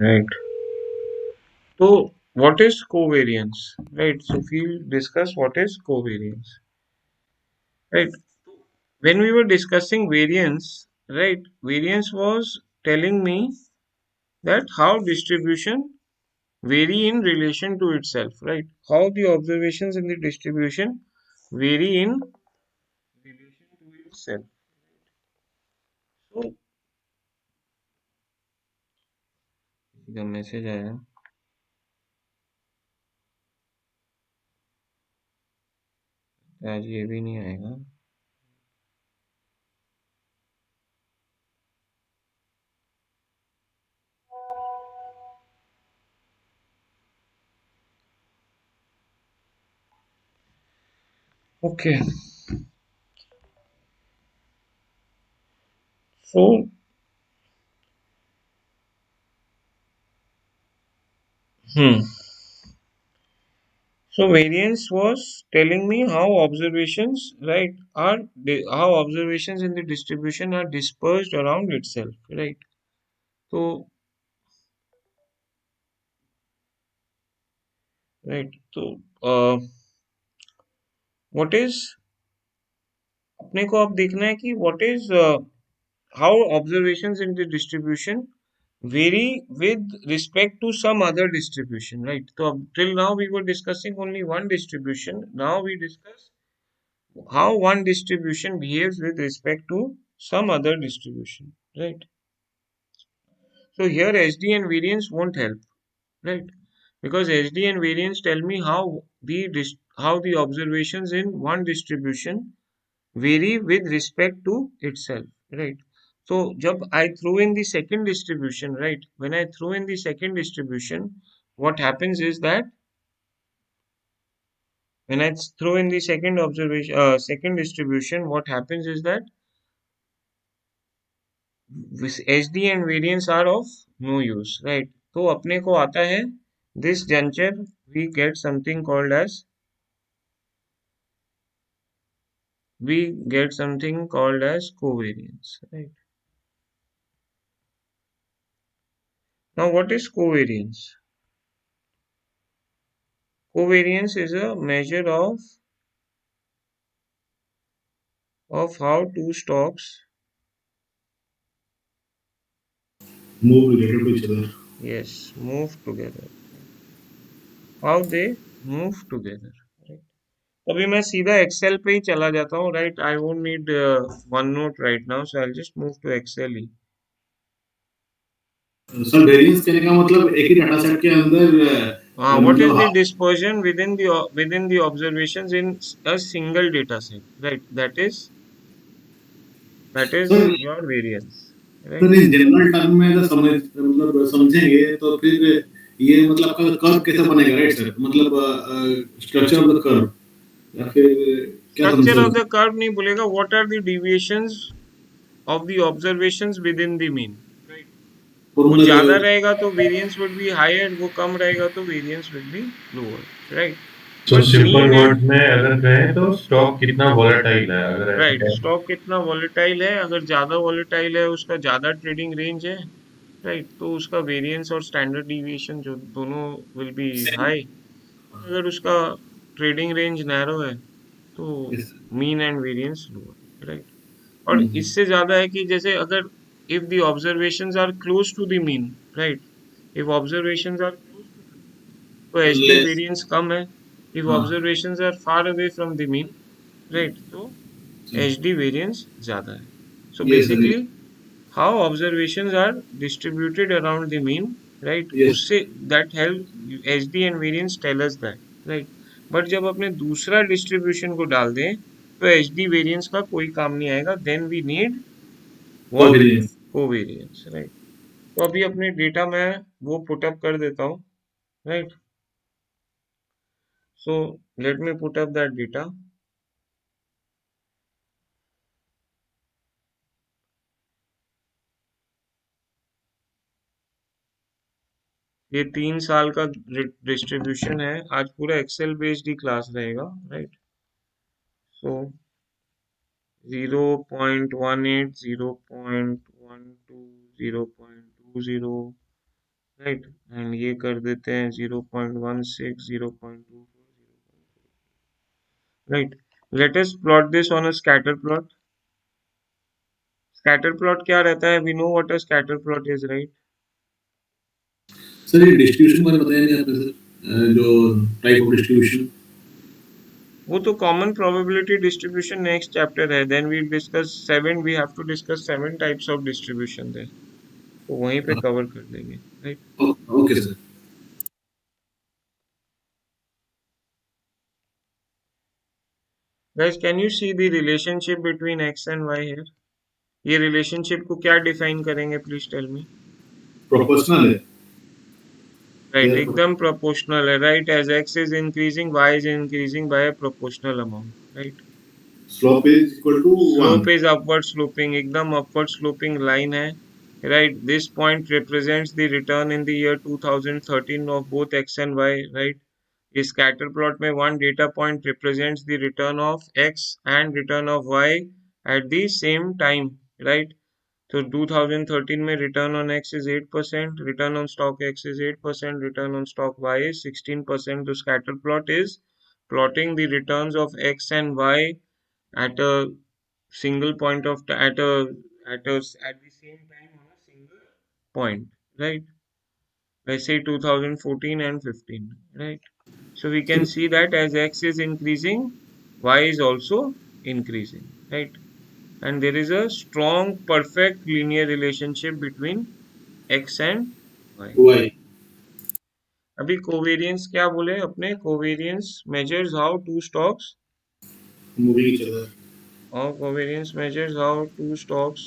right? So what is covariance, right? So we'll discuss what is covariance, right? When we were discussing variance, right? Variance was telling me that how distribution vary in relation to itself, right? How the observations in the distribution vary in relation to itself. So किसी का message आया, आज ये भी नहीं आएगा. Okay, so hmm. So variance was telling me how observations, right, how observations in the distribution are dispersed around itself, right? So right, so what is अपने को अब देखना है कि what is how observations in the distribution vary with respect to some other distribution, right? So till now we were discussing only one distribution. Now we discuss how one distribution behaves with respect to some other distribution, right? So here HD and variance won't help, right? Because HD and variance tell me how how the observations in one distribution vary with respect to itself, right? So jab I throw in the second distribution, right? When I throw in the second distribution, what happens is that when I throw in the second distribution, what happens is that HD and variance are of no use, right? तो अपने को आता है this juncture we get something called as covariance, right? Now what is covariance? Covariance is a measure of how two stocks, move related to each other. yes, move together. How they move together, right? अभी मैं सीधा Excel पे ही चला जाता हूँ, right? I won't need one note right now, so I just move to Excel ही. Sir variance कहने का मतलब एक ही डाटा सेट के अंदर What मतलब is the dispersion within the observations in a single data set, right? That is sir your variance, right? Sir इस general term में अगर समझ मतलब समझेंगे तो फिर ये मतलब आपका कर्व कैसे बनेगा राइट सर मतलब स्ट्रक्चर ऑफ द कर्व या फिर क्या समझ Structure sir of the curve नहीं बोलेगा. What are the deviations of the observations within the mean, right? वो फॉर्मूला ज्यादा का रहेगा तो variance would be higher, वो कम रहेगा तो variance will be lower, right? तो But simple mean word and में अगर कहें तो स्टॉक कितना वॉलेटाइल है अगर ऐसे राइट, कहें. स्टॉक कितना वॉलेटाइल है, अगर ज्यादा वॉलेटाइल है उसका ज्यादा ट्रेडिंग रेंज है, राइट? तो उसका वेरिएंस और स्टैंडर्ड डिविएशन जो दोनों विल बी सेम हाई. और अगर उसका ट्रेडिंग रेंज नैरो है तो yes mean and variance lower, right? और इससे ज्यादा है कि जैसे अगर if the observations are close to the mean, right? If observations are close to the mean तो एचडी लेस वेरिएंस कम है. इफ हाँ observations are far away from the mean, right, तो एचडी वेरिएंस ज्यादा है. So yes sir basically how observations are distributed around the mean, right? Yes उससे that help HD and variance tell us that, right? But जब अपने दूसरा distribution को डाल दें तो HD वेरिएंस का कोई काम नहीं आएगा. Then we need what? Covariance covariance, right? तो अभी अपने डेटा में वो पुट अप कर देता हूँ, right? So let me put up that data. ये 3 साल का डिस्ट्रीब्यूशन है. आज पूरा एक्सेल बेस्ड ही क्लास रहेगा, राइट? सो 0.18, 0.12, 0.20, राइट, एंड ये कर देते हैं 0.16, 0.24, right. Let us plot this on a scatter plot. Scatter plot क्या रहता है? We know what a scatter plot is, right. Sir ये डिस्ट्रीब्यूशन बारे बताया नहीं आपने सर, जो टाइप ऑफ डिस्ट्रीब्यूशन. वो तो common probability distribution next chapter है. Then we discuss seven, we have to discuss seven types of distribution there, तो वहीं पे कवर कर लेंगे, right. Okay sir. Guys, can you see the relationship between X and Y here? ये relationship को क्या define करेंगे, प्लीज टेल मी. प्रोपोर्शनल है. राइट, They are एकदम प्रोपोर्शनल है, right. As X is increasing, Y is increasing by a proportional amount, right. slope is equal to slope 1. Is upward sloping, एकदम upward sloping line है, right. This point represents the return in the year 2013 of both x and y, right. इस scatter plot में one data point represents the return of x and return of y at the same time, right. तो 2013 में return on x is 8%, return on stock x is 8%, return on stock y is 16%. तो scatter plot is plotting the returns of x and y at a single point of at the same time on a single point, right. Let's say 2014 and 15, right. So we can see that as x is increasing, y is also increasing, right. And there is a strong perfect linear relationship between x and y. Y. अभी covariance क्या बोले अपने? Covariance measures how two stocks, Moving each other. or covariance measures how two stocks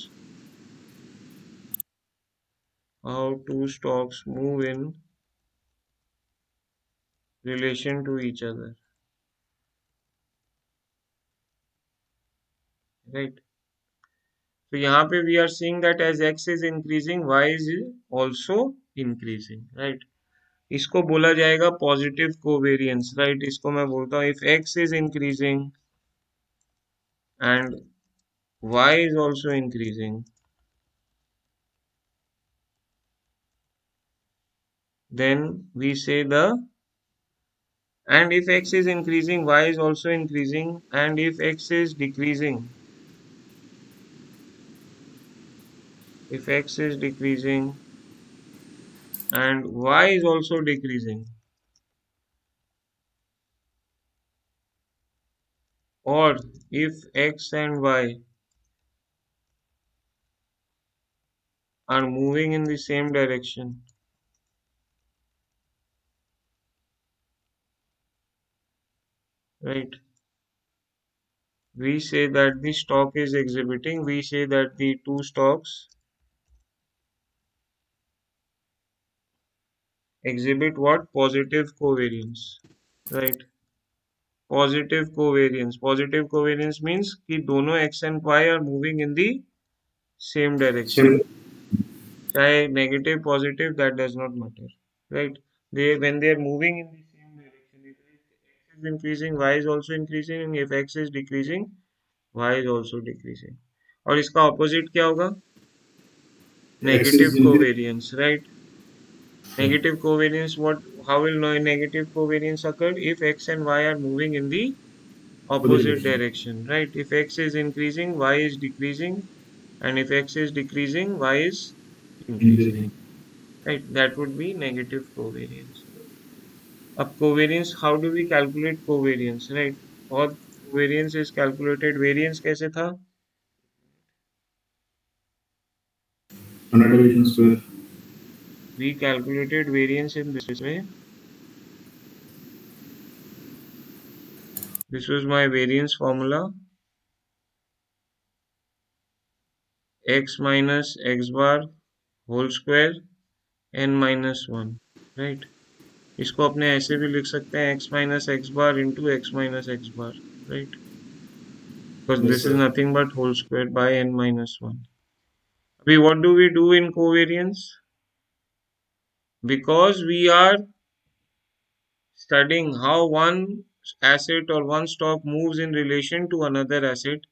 move in relation to each other, right. So यहाँ पे we are seeing that as x is increasing, y is also increasing, right. इसको बोला जाएगा positive covariance, right. इसको मैं बोलता हूँ if x is increasing and y is also increasing, then we say the, and if x is increasing, y is also increasing, and if x is decreasing, if x is decreasing and y is also decreasing, or if x and y are moving in the same direction, right, we say that the stock is exhibiting, we say that the two stocks exhibit what? Positive covariance, right. Positive covariance means कि दोनों x and y are moving in the same direction. Same. चाहे negative, positive, that does not matter, right. When they are moving in the same direction, if x is increasing, y is also increasing, and if x is decreasing, y is also decreasing. और इसका opposite क्या होगा? X is Negative increasing. covariance, right. Negative covariance, what? How will negative covariance occur? If x and y are moving in the Opposite opposite direction. direction, right. If x is increasing, y is decreasing, and if x is decreasing, y is increasing, Increasing. right. That would be negative covariance. अब covariance, how do we calculate covariance, right. और covariance is calculated, variance कैसे था? Standard deviation square. We calculated variance in this way. This was my variance formula, x minus x bar whole square n minus 1, right. इसको अपने ऐसे भी लिख सकते हैं x minus x bar into x minus x bar, right, because Yes this is sir. nothing but whole square by n minus 1. अभी what do we do in covariance? Because we are studying how one asset or one stock moves in relation to another asset,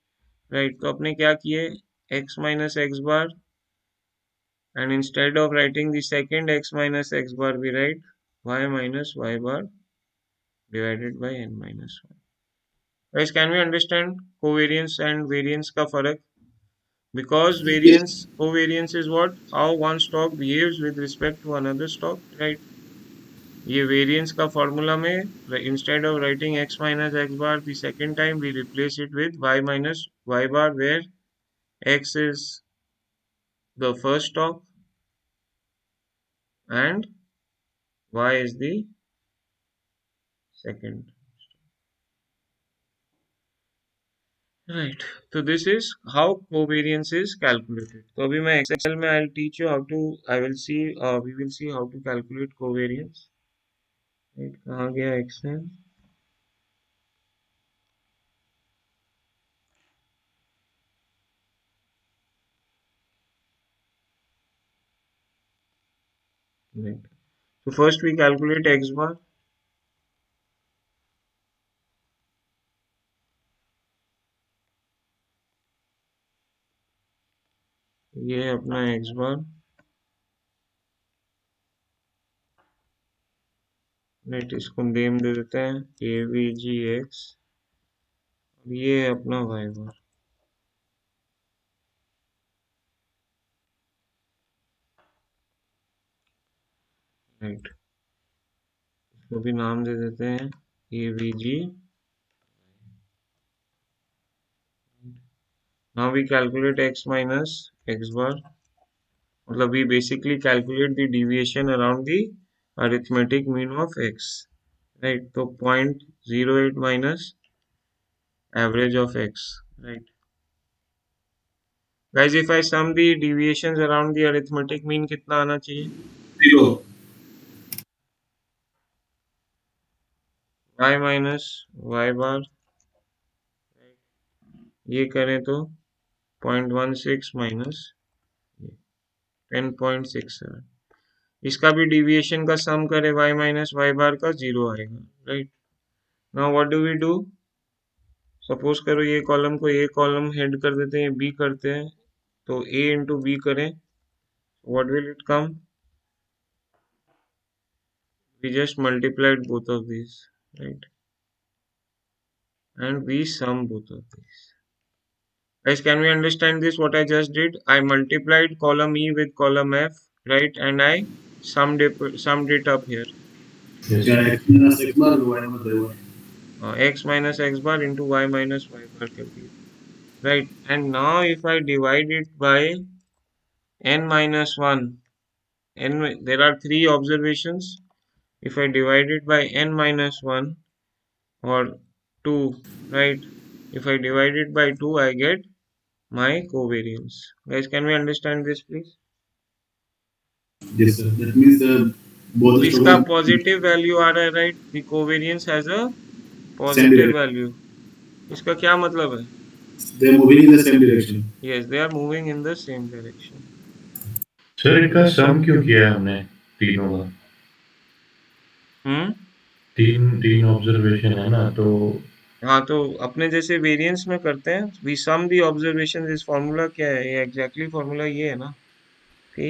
right. तो अपने क्या किए? x minus x bar and instead of writing the second x minus x bar, we write y minus y bar divided by n minus 1. Guys, can we understand covariance and variance का फर्क? Because covariance is what? How one stock behaves with respect to another stock, right? ये variance का formula में instead of writing x minus x bar the second time, we replace it with y minus y bar, where x is the first stock and y is the second. Right. So this is how covariance is calculated. तो अभी मैं Excel में I'll teach you how to. We will see how to calculate covariance. Right. कहाँ गया Excel? Right. So first we calculate x bar. ये है अपना x bar. Right, इसको नेम दे देते हैं AVGX. ये है अपना y bar. राइट, इसको भी नाम दे देते हैं AVG. Now we calculate x minus x bar. मतलब we basically calculate the deviation around the arithmetic mean of x. Right, तो 0.08 minus average of x. Right. Guys, if I sum the deviations around the arithmetic mean, कितना आना चाहिए? 0. y minus y bar. ये करें तो 0.16 minus 10.67. इसका भी deviation का सम करे y माइनस y बार का 0 आएगा. Right. Now what do we do? Suppose करो ये कॉलम को ए कॉलम हेड कर देते हैं, बी करते हैं, तो a इंटू बी करें, what will it come? We just multiplied both of these, right? And we sum both of these. Guys, can we understand this? What I just did? I multiplied column E with column F, right? And I summed it up here. Yes. क्या x minus x bar y minus y bar. X minus x bar into y minus y bar कर दिया. Right. And now if I divide it by n minus 1, there are 3 observations. If I divide it by n minus 1 or 2, right? If I divide it by 2, I get my covariance. Guys, can we understand this, please? Yes, sir. That means both the इसका stocks positive value आ रहा है, right? The covariance has a same positive direction. Value. इसका क्या मतलब है? They are moving in the same direction. Yes, they are moving in the same direction. Sir इनका sum क्यों किया है हमने तीनों का? हम्म. तीन तीन ऑब्जर्वेशन है ना, तो हाँ, तो अपने जैसे वेरिएंस में करते हैं, वी सम द ऑब्जर्वेशन. इस फॉर्मूला क्या है? ये एग्जैक्टली फॉर्मूला ये है ना कि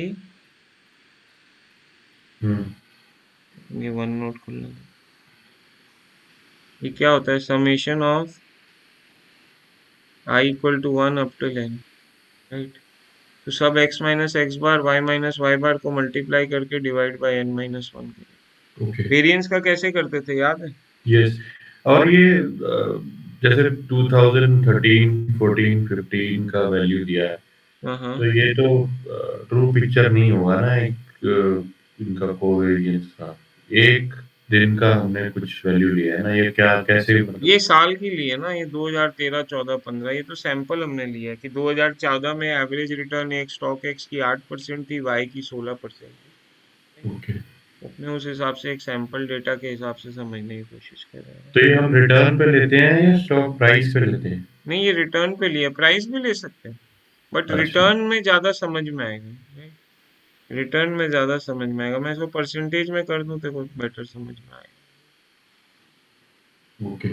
ये वन नोट खोल लेंगे. ये क्या होता है? Summation of I equal to 1 up to n, right? तो सब x minus X bar y minus Y bar को मल्टीप्लाई करके डिवाइड बाय n माइनस 1 करें. ओके. वेरिएंस का कैसे करते थे, याद है? यस. और ये जैसे 2013 14 15 का वैल्यू दिया है, हाँ हाँ. तो ये तो ट्रू पिक्चर नहीं होगा ना एक इनका कोवेरियंस का. एक दिन का हमने कुछ वैल्यू लिया है ना, ये क्या कैसे मतलब? ये साल की ली है ना, ये 2013 14 15. ये तो सैंपल हमने लिया है कि 2014 में एवरेज रिटर्न एक स्टॉक एक्स की 8% थी, वाई की 16% थी. ओके. अपने उस हिसाब से एक सैंपल डेटा के हिसाब से समझने की कोशिश कर रहे हैं. तो ये हम रिटर्न पे लेते हैं या स्टॉक प्राइस पे लेते हैं? नहीं, ये रिटर्न पे लिया, प्राइस भी ले सकते हैं, बट अच्छा. रिटर्न में ज्यादा समझ में आएगा. रिटर्न में ज्यादा समझ में आएगा. मैं इसको परसेंटेज में कर दूं तो बेटर समझ में आएगा. ओके.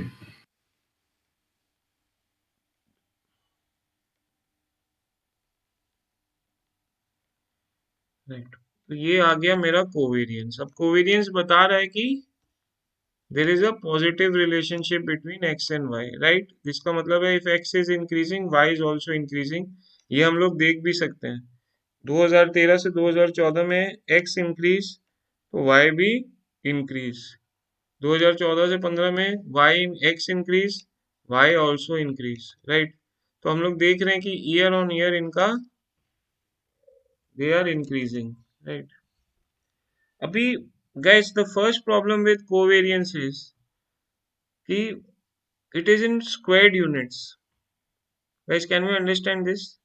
राइट। तो ये आ गया मेरा कोवेरियंस। अब कोवेरियंस बता रहा है कि there is a positive relationship between X and Y, right. जिसका मतलब है if X is increasing Y is also increasing. ये हम लोग देख भी सकते हैं 2013 से 2014 में एक्स इंक्रीज तो वाई भी इंक्रीज। 2014 से 15 में Y X increase Y also increase, right. तो हम लोग देख रहे हैं कि ईयर ऑन ईयर इनका दे आर इंक्रीजिंग, राइट। अभी guys the first problem with covariance is कि it is in squared units. Guys can we understand this?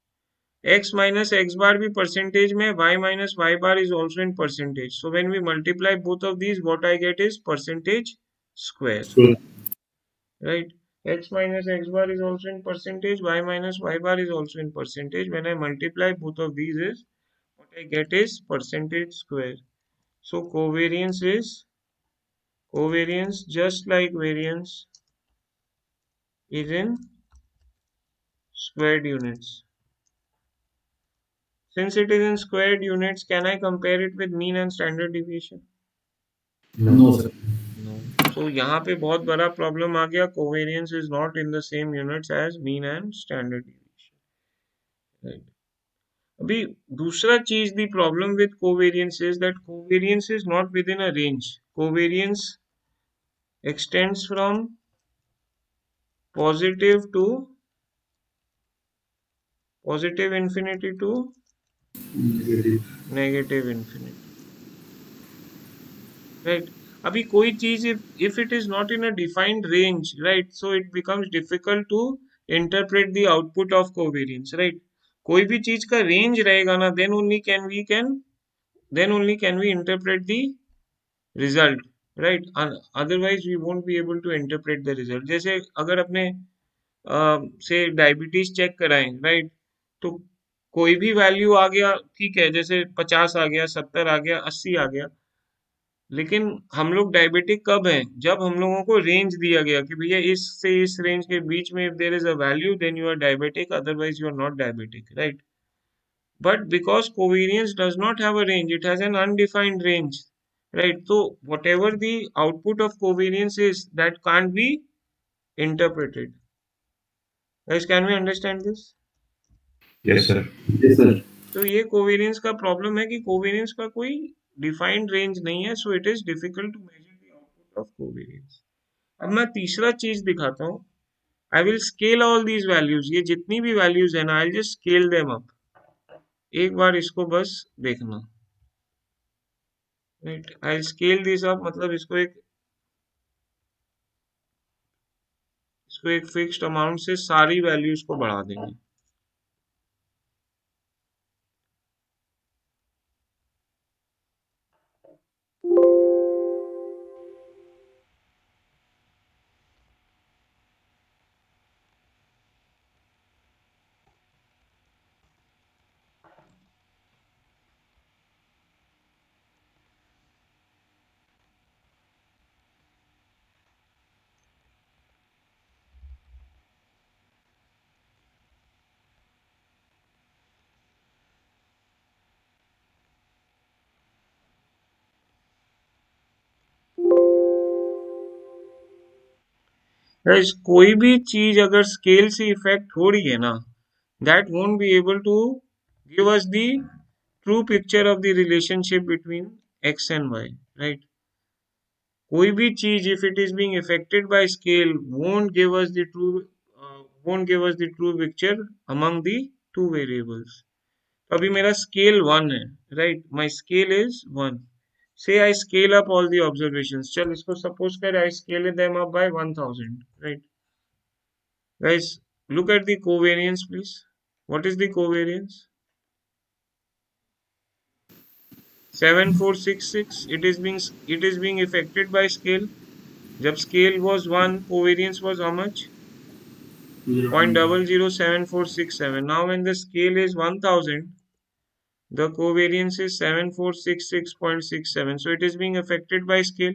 x minus x bar भी percentage में, y minus y bar is also in percentage. So when we multiply both of these, what I get is percentage square, So, right? X minus x bar is also in percentage, y minus y bar is also in percentage. When I multiply both of these is, what I get is percentage square. So covariance is, covariance just like variance is in squared units. Since it is in squared units, can I compare it with mean and standard deviation? no, sir. No. So यहाँ पे बहुत बड़ा problem आ गया, covariance is not in the same units as mean and standard deviation, right. अभी दूसरा चीज the problem with covariance is that covariance is not within a range. Covariance extends from positive to positive infinity to Negative. Negative infinity, right. अभी कोई चीज if it is not in a defined range, right, so it becomes difficult to interpret the output of covariance, right। कोई भी चीज का range रहेगा ना, then only can we interpret the result, right। Otherwise we won't be able to interpret the result। जैसे अगर अपने से डायबिटीज चेक कराएं, राइट, तो कोई भी वैल्यू आ गया ठीक है, जैसे 50 आ गया, 70 आ गया, 80 आ गया, लेकिन हम लोग डायबिटिक कब हैं? जब हम लोगों को रेंज दिया गया कि भैया इस से इस रेंज के बीच में if there is a value then you are diabetic, otherwise you are not diabetic, right. But because covariance does not have a range, it has an undefined range, right. तो whatever the output of covariance is that can't be interpreted। Guys, can we understand this? Yes sir. Yes, sir. तो ये covariance का problem है कि covariance का कोई defined range नहीं है, so it is difficult to measure the output of covariance. अब मैं तीसरा चीज दिखाता हूँ। I will scale all these values, ये जितनी भी वैल्यूज है ना, I just scale them up. एक बार इसको बस देखना, right. I scale this up, मतलब इसको एक फिक्स्ड अमाउंट से सारी वैल्यूज को बढ़ा देंगे। गाइस कोई भी चीज अगर स्केल से इफेक्ट हो रही है ना, that won't be able to give us the true picture of the relationship between x and y, right। कोई भी चीज if it is being affected by scale won't give us the true picture among the two variables। तो अभी मेरा scale 1 है, right, my scale is 1। say I scale up all the observations, चल इसको suppose कर I scale them up by 1000, right। guys look at the covariance please। what is the covariance? 7466, it is being affected by scale। जब scale was 1, covariance was how much? 0.007467। now when the scale is 1000, the covariance is 7466.67, so it is being affected by scale,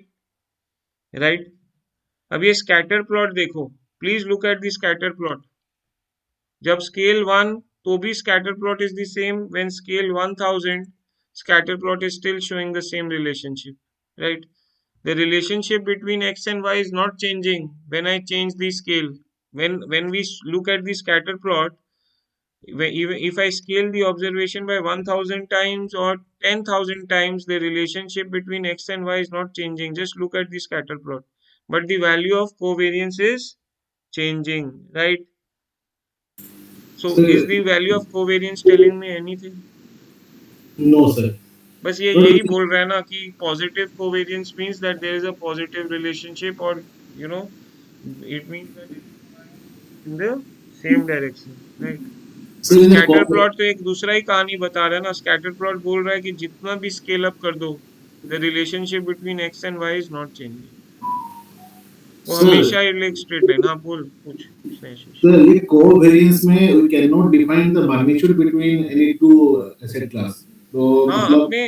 right। अब ये scatter plot देखो, please look at the scatter plot। जब scale 1 तो भी scatter plot is the same, when scale 1000 scatter plot is still showing the same relationship, right? The relationship between x and y is not changing when I change the scale. When we look at the scatter plot, even if I scale the observation by 1000 times or 10,000 times, the relationship between x and y is not changing. Just look at the scatter plot. But the value of covariance is changing, right? So sir, is the value of covariance telling me anything? no, sir. बस ये But यही बोल रहा है ना कि positive covariance means that there is a positive relationship, or you know it means that it is biased in the same direction, right? sir, तो in the scatter plot तो एक दूसरा ही कहानी बता रहा है ना. स्कैटर प्लॉट बोल रहा है कि जितना भी स्केल अप कर दो, the relationship between X and Y is not changing. वो sir, हमेशा एक स्ट्रेट लाइन. हाँ बोल कुछ स्नेहिश. sir, ये covariance में we cannot define the magnitude between any two asset class. तो हाँ मतलब अपने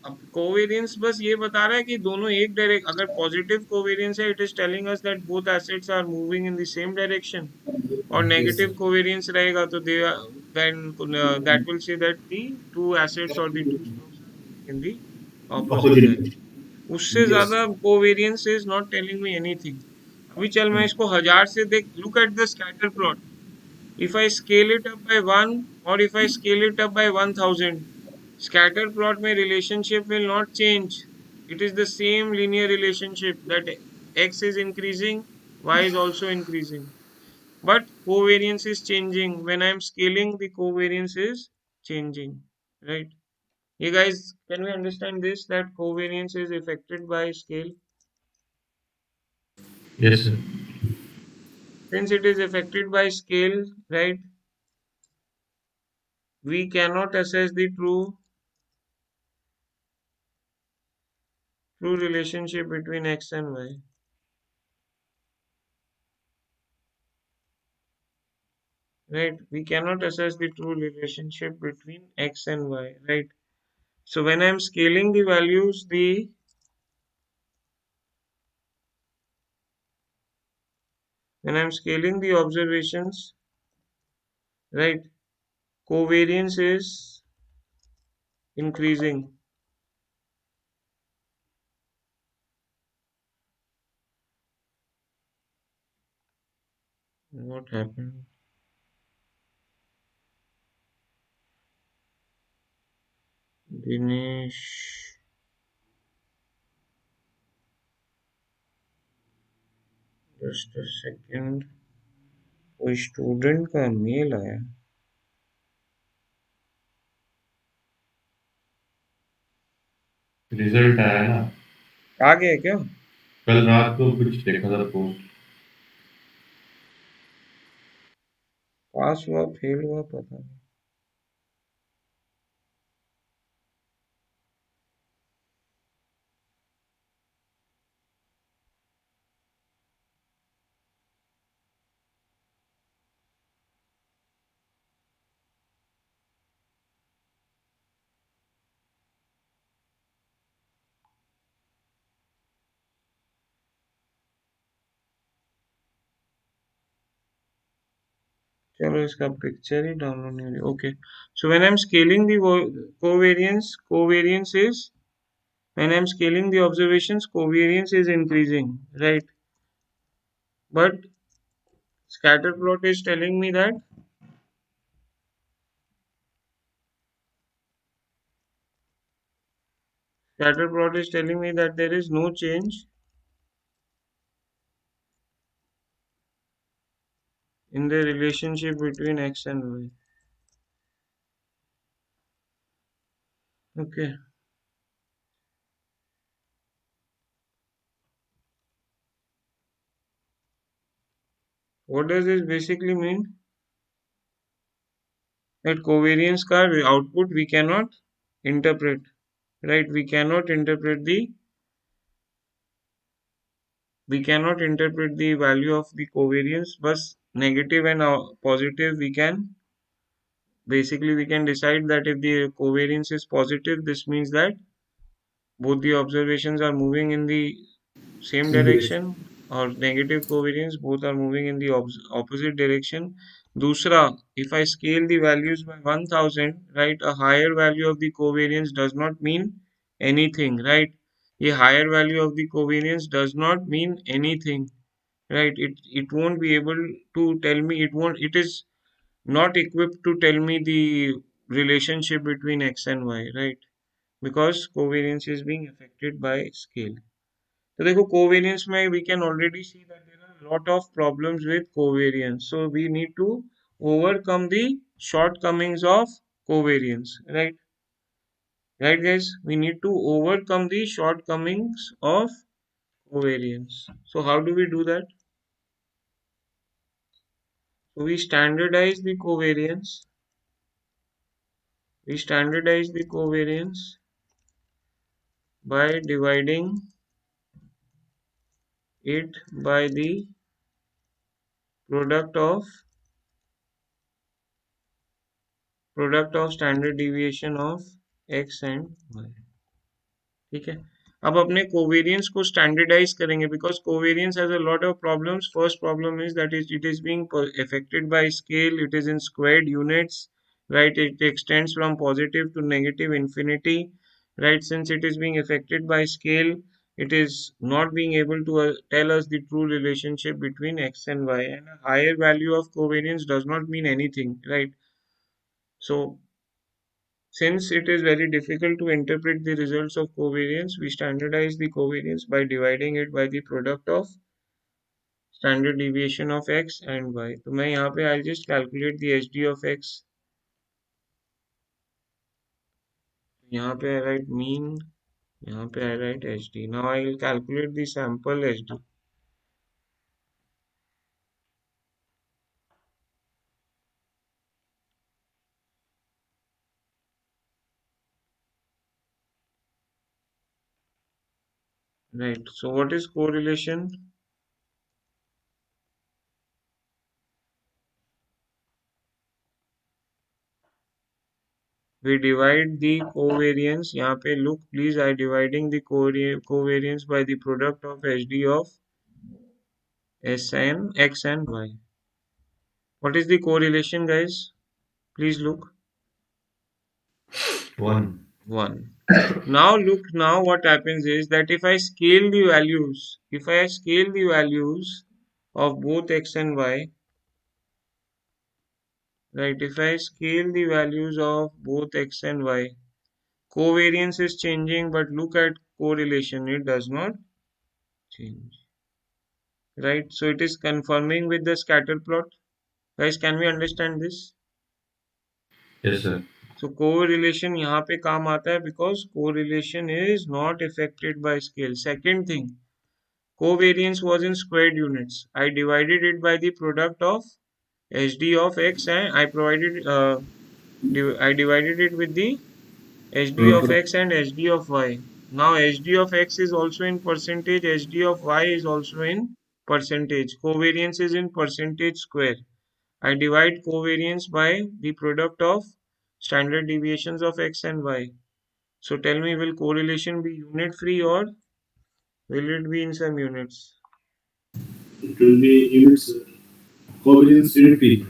अब कोवेरियंस बस ये बता रहा है कि दोनों एक डायरेक्ट. अगर पॉजिटिव कोवेरियंस है, it is telling us that both assets are moving in the same direction. और yes, sir. नेगेटिव कोवेरियंस रहेगा तो they then that will say that the two assets और the two stocks are moving in the opposite Opposite. Direction. उससे Yes. ज्यादा covariance is not telling me anything. अभी चल मैं इसको 1000 से देख. Look at the scatter plot. If I scale it up by 1 or if I scale it up by 1000, scatter plot में relationship will not change. It is the same linear relationship that x is increasing, y is also increasing. But covariance is changing. When I am scaling, the covariance is changing. Right? You guys, can we understand this? That covariance is affected by scale. Yes, sir. Since it is affected by scale, right, we cannot assess the true relationship between x and y. Right? We cannot assess the true relationship between x and y. Right? So when I'm scaling the values, the when I'm scaling the observations, right, covariance is increasing. What happened? Dinesh, just a second. कोई student का mail आया. Result आया ना. आ गया क्या? कल रात को कुछ देखा था पोस्ट. पास हुआ फेल हुआ पता नहीं. चलो इसका पिक्चर ही डाउनलोड नहीं हो रही. Okay. So when I am scaling the covariance is when I'm scaling the observations, covariance is increasing, right? But scatter plot is telling me that there is no change in the relationship between x and y. Okay. What does this basically mean? That covariance का output we cannot interpret, right? We cannot interpret the value of the covariance. But negative and positive we can decide that if the covariance is positive, this means that both the observations are moving in the same Same direction. direction, or negative covariance, both are moving in the opposite direction. दूसरा, if I scale the values by 1000, right, a higher value of the covariance does not mean anything, right? A higher value of the covariance does not mean anything, right? It won't be able to tell me, it is not equipped to tell me the relationship between x and y, right? Because covariance is being affected by scale. तो देखो covariance में we can already see that there are a lot of problems with covariance, so we need to overcome the shortcomings of covariance, right guys, we need to overcome the shortcomings of covariance. So how do we do that? So we standardize the covariance by dividing it by the product of standard deviation of x and y. ठीक है, अब अपने covariance को standardise करेंगे because covariance has a lot of problems. First problem is that is it is being affected by scale, it is in squared units, right? It extends from positive to negative infinity, right? Since it is being affected by scale, it is not being able to tell us the true relationship between x and y, and a higher value of covariance does not mean anything, right? So since it is very difficult to interpret the results of covariance, we standardize the covariance by dividing it by the product of standard deviation of x and y. तो मैं यहाँ पे I'll just calculate the HD of x. यहाँ पे I write mean, यहाँ पे I write HD. Now I will calculate the sample HD. Right. So what is correlation? We divide the covariance. यहाँ पे look please, I dividing the covariance by the product of HD of S and x and y. What is the correlation, guys? Please look. 1. 1. Now look, now what happens is that if I scale the values, of both x and y, right, if I scale the values of both x and y, covariance is changing, but look at correlation, it does not change, right? So it is conforming with the scatter plot. Guys, can we understand this? Yes, sir. So correlation यहाँ पे काम आता है because correlation is not affected by scale. Second thing, covariance was in squared units. I divided it by the product of HD of x, and I divided it with the HD of x and HD of y. Now HD of x is also in percentage, HD of y is also in percentage. Covariance is in percentage square. I divide covariance by the product of standard deviations of x and y. So tell me, will correlation be unit free or will it be in some units? It will be units, covariance unity.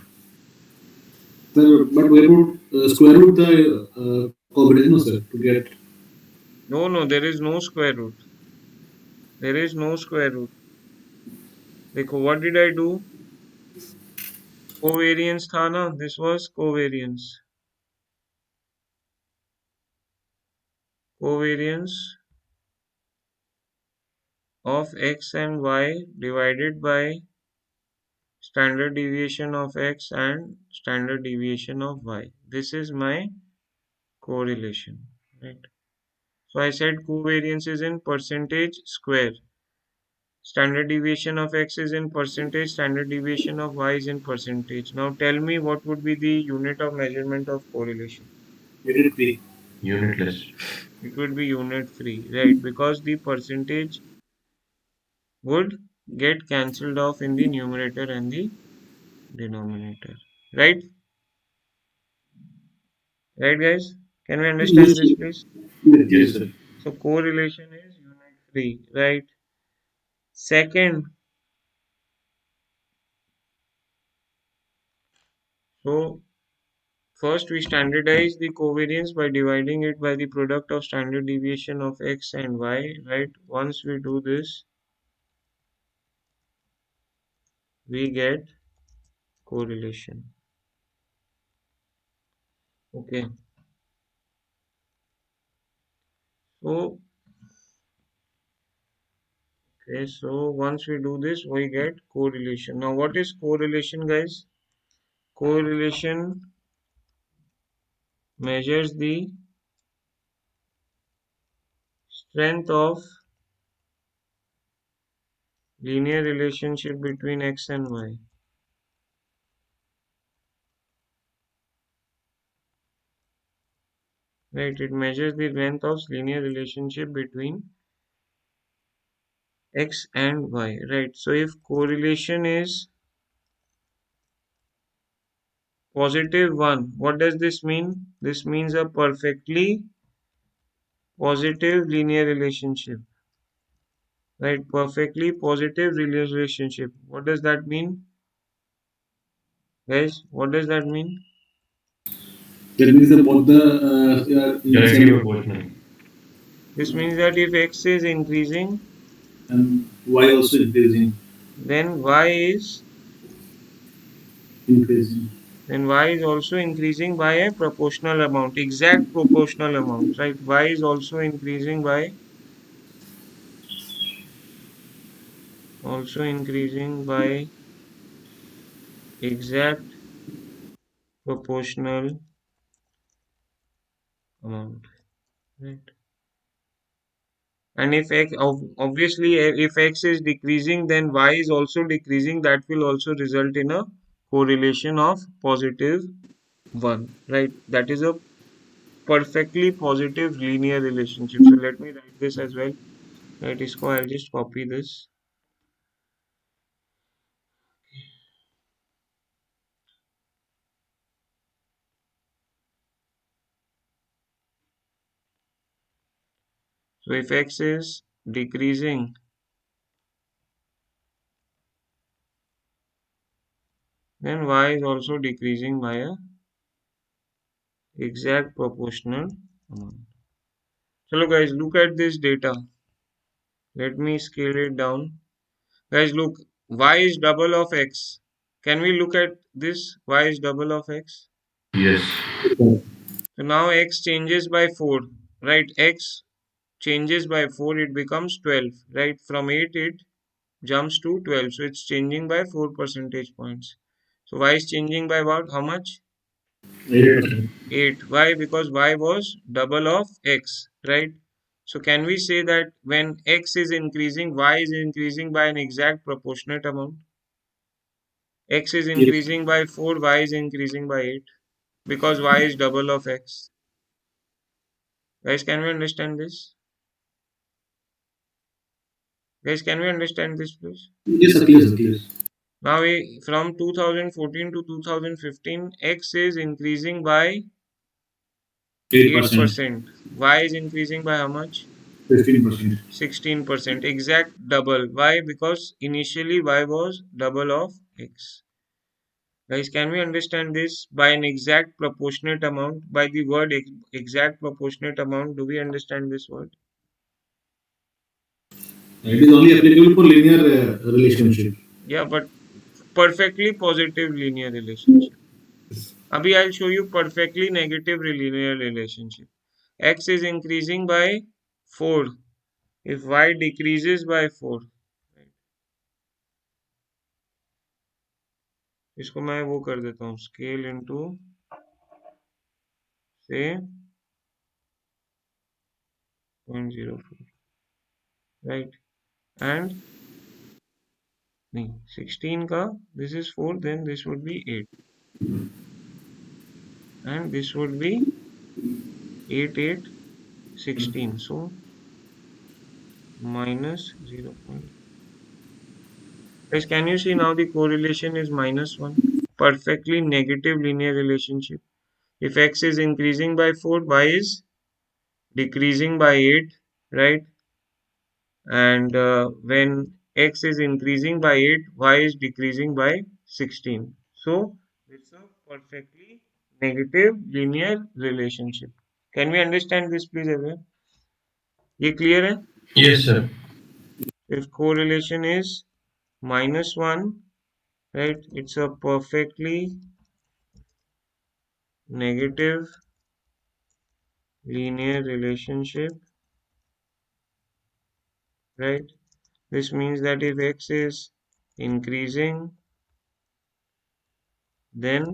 Sir, but we would square root the covariance, no, sir, to get. No, there is no square root. There is no square root. देखो, what did I do? Covariance था ना, this was covariance. Covariance of x and y divided by standard deviation of x and standard deviation of y. This is my correlation, right? So I said covariance is in percentage square. Standard deviation of x is in percentage, standard deviation of y is in percentage. Now tell me what would be the unit of measurement of correlation? Unit free. Unitless. It would be unit free, right? Because the percentage would get cancelled off in the numerator and the denominator, right? Right, guys? Can we understand this, please? Yes, sir. So correlation is unit free, right? Second, So first we standardize the covariance by dividing it by the product of standard deviation of x and y, right? Once we do this, we get correlation. Okay. So so once we do this, we get correlation. Now what is correlation, guys? Correlation measures the strength of linear relationship between x and y. Right, it measures the length of linear relationship between x and y. Right, so if correlation is positive 1, what does this mean? This means a perfectly positive linear relationship. Right, perfectly positive linear relationship. What does that mean? Guys, what does that mean? That means the both the in the Directly same proportional. This means that if x is increasing, and y also increasing. then y is Increasing. then y is also increasing by a proportional amount, exact proportional amount, right? Y is also increasing by exact proportional amount, right? And if x obviously if x is decreasing, then y is also decreasing. That will also result in a correlation of positive 1, right? That is a perfectly positive linear relationship. So let me write this as well. Right, इसको I'll just copy this. So if x is decreasing, then y is also decreasing by a exact proportional amount. Hello guys, look at this data. Let me scale it down. Guys, look, y is double of x. Can we look at this? Y is double of x. Yes. So now x changes by 4, right? X changes by 4, it becomes 12, right? From 8, it jumps to 12. So it's changing by 4 percentage points. So y is changing by what? How much? 8%. 8. Why? Because y was double of x, right? So can we say that when x is increasing, y is increasing by an exact proportionate amount? X is Yes. increasing by 4, y is increasing by 8 because y is double of x. Guys, can we understand this? Guys, can we understand this, please? Yes, sir, clear, sir, clear. Now, from 2014 to 2015, x is increasing by 8%. 8%. Y is increasing by how much? 15%. 16%. Exact double. Why? Because initially y was double of x. Guys, can we understand this by an exact proportionate amount? By the word exact proportionate amount, do we understand this word? It is only applicable for linear relationship. Yeah, but perfectly positive linear relationship. Abhi, I'll show you perfectly negative linear relationship. X is increasing by 4 if y decreases by 4. इसको मैं वो कर देता हूँ scale into say 0.04, right? And नहीं 16 का this is 4, then this would be 8 and this would be 8 8 16, so minus 0. Guys, can you see now the correlation is -1? Perfectly negative linear relationship. If x is increasing by 4, y is decreasing by 8, right? And when x is increasing by 8, y is decreasing by 16. So it's a perfectly negative linear relationship. Can we understand this, please, everyone? ये clear है? Yes, sir. If correlation is -1, right? It's a perfectly negative linear relationship, right? This means that if x is increasing, then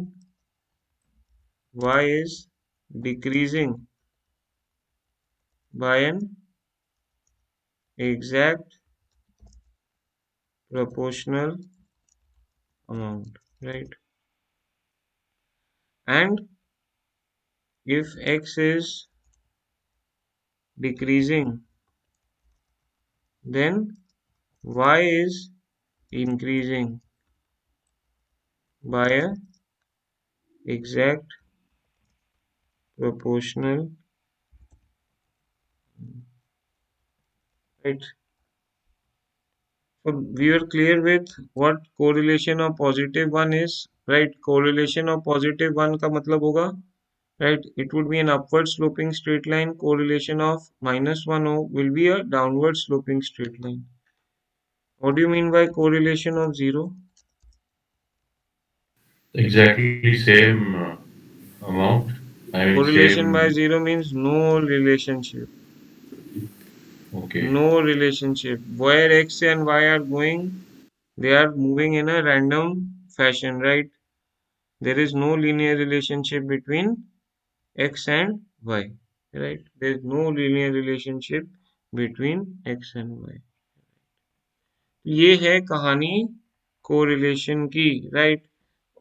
y is decreasing by an exact proportional amount, right? And if x is decreasing, then y is increasing by a exact proportional, right? So we are clear with what correlation of positive one is, right? Correlation of positive one का मतलब होगा, right? It would be an upward sloping straight line. Correlation of -1 will be a downward sloping straight line. What do you mean by correlation of 0? Exactly same amount. I mean, Correlation by same. 0 means no relationship. Okay. No relationship. Where x and y are going, they are moving in a random fashion, right? There is no linear relationship between x and y, right? There is no linear relationship between x and y. ये है कहानी correlation की, right?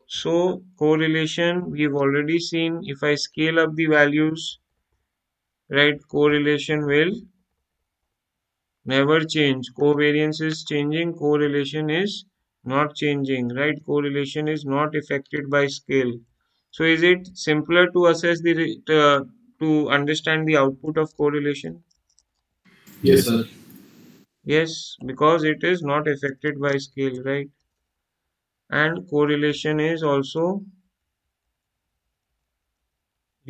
So correlation we've already seen. If I scale up the values, right, correlation will never change. Covariance is changing, correlation is not changing, right? Correlation is not affected by scale. So is it simpler to assess to understand the output of correlation? Yes, Yes. sir. Yes, because it is not affected by scale, right? And correlation is also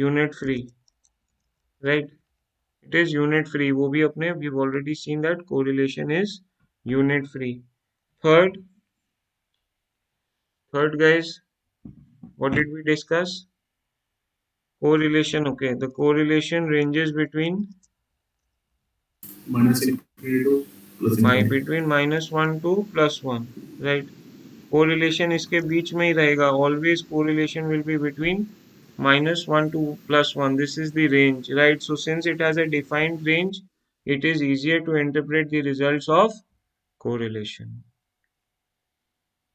unit free, right? It is unit free. वो भी अपने we've already seen that correlation is unit free. Third, third guys, what did we discuss? Correlation. Okay, the correlation ranges between Minus infinity to plus infinity. between -1 to +1, right? Correlation इसके बीच में ही रहेगा. Always correlation will be between -1 to +1. This is the range, right? So since it has a defined range, it is easier to interpret the results of correlation.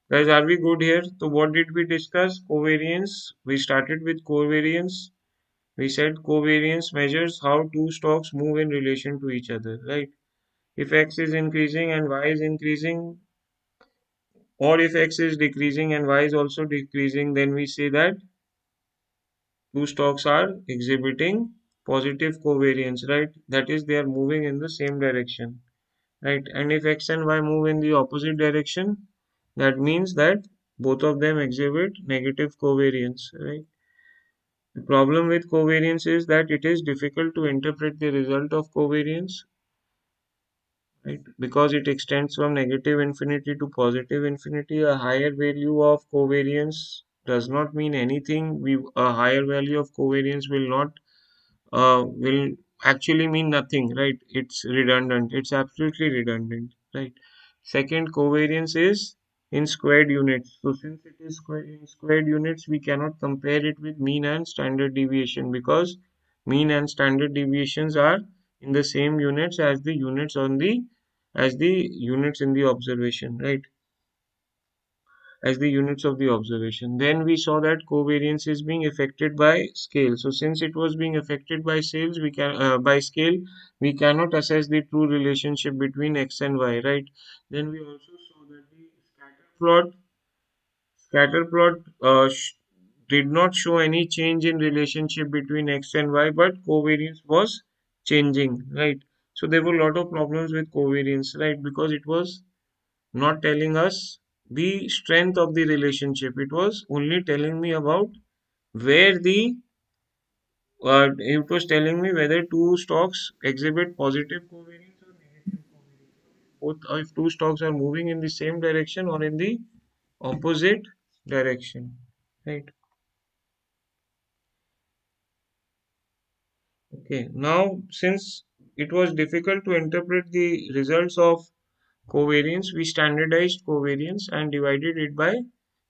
Guys, are we good here? So what did we discuss? Covariance. We started with covariance. We said covariance measures how two stocks move in relation to each other, right? If x is increasing and y is increasing, or if x is decreasing and y is also decreasing, then we say that two stocks are exhibiting positive covariance, right? That is, they are moving in the same direction, right? And if x and y move in the opposite direction, that means that both of them exhibit negative covariance, right? The problem with covariance is that it is difficult to interpret the result of covariance, right? Because it extends from negative infinity to positive infinity. A higher value of covariance does not mean anything. A higher value of covariance will actually mean nothing, right? It's redundant. It's absolutely redundant, right? Second, covariance is in squared units. So since it is in squared units, we cannot compare it with mean and standard deviation because mean and standard deviations are in the same units as the units in the observation, right? As the units of the observation. Then we saw that covariance is being affected by scale. So since it was being affected by by scale, we cannot assess the true relationship between x and y, right? Then we also saw that the scatter plot did not show any change in relationship between x and y, but covariance was changing, right? So there were a lot of problems with covariance, right? Because it was not telling us the strength of the relationship. It was only telling me about where the it was telling me whether two stocks exhibit positive covariance or negative covariance. Both if two stocks are moving in the same direction or in the opposite direction. Right. Okay. Now, since it was difficult to interpret the results of covariance, we standardized covariance and divided it by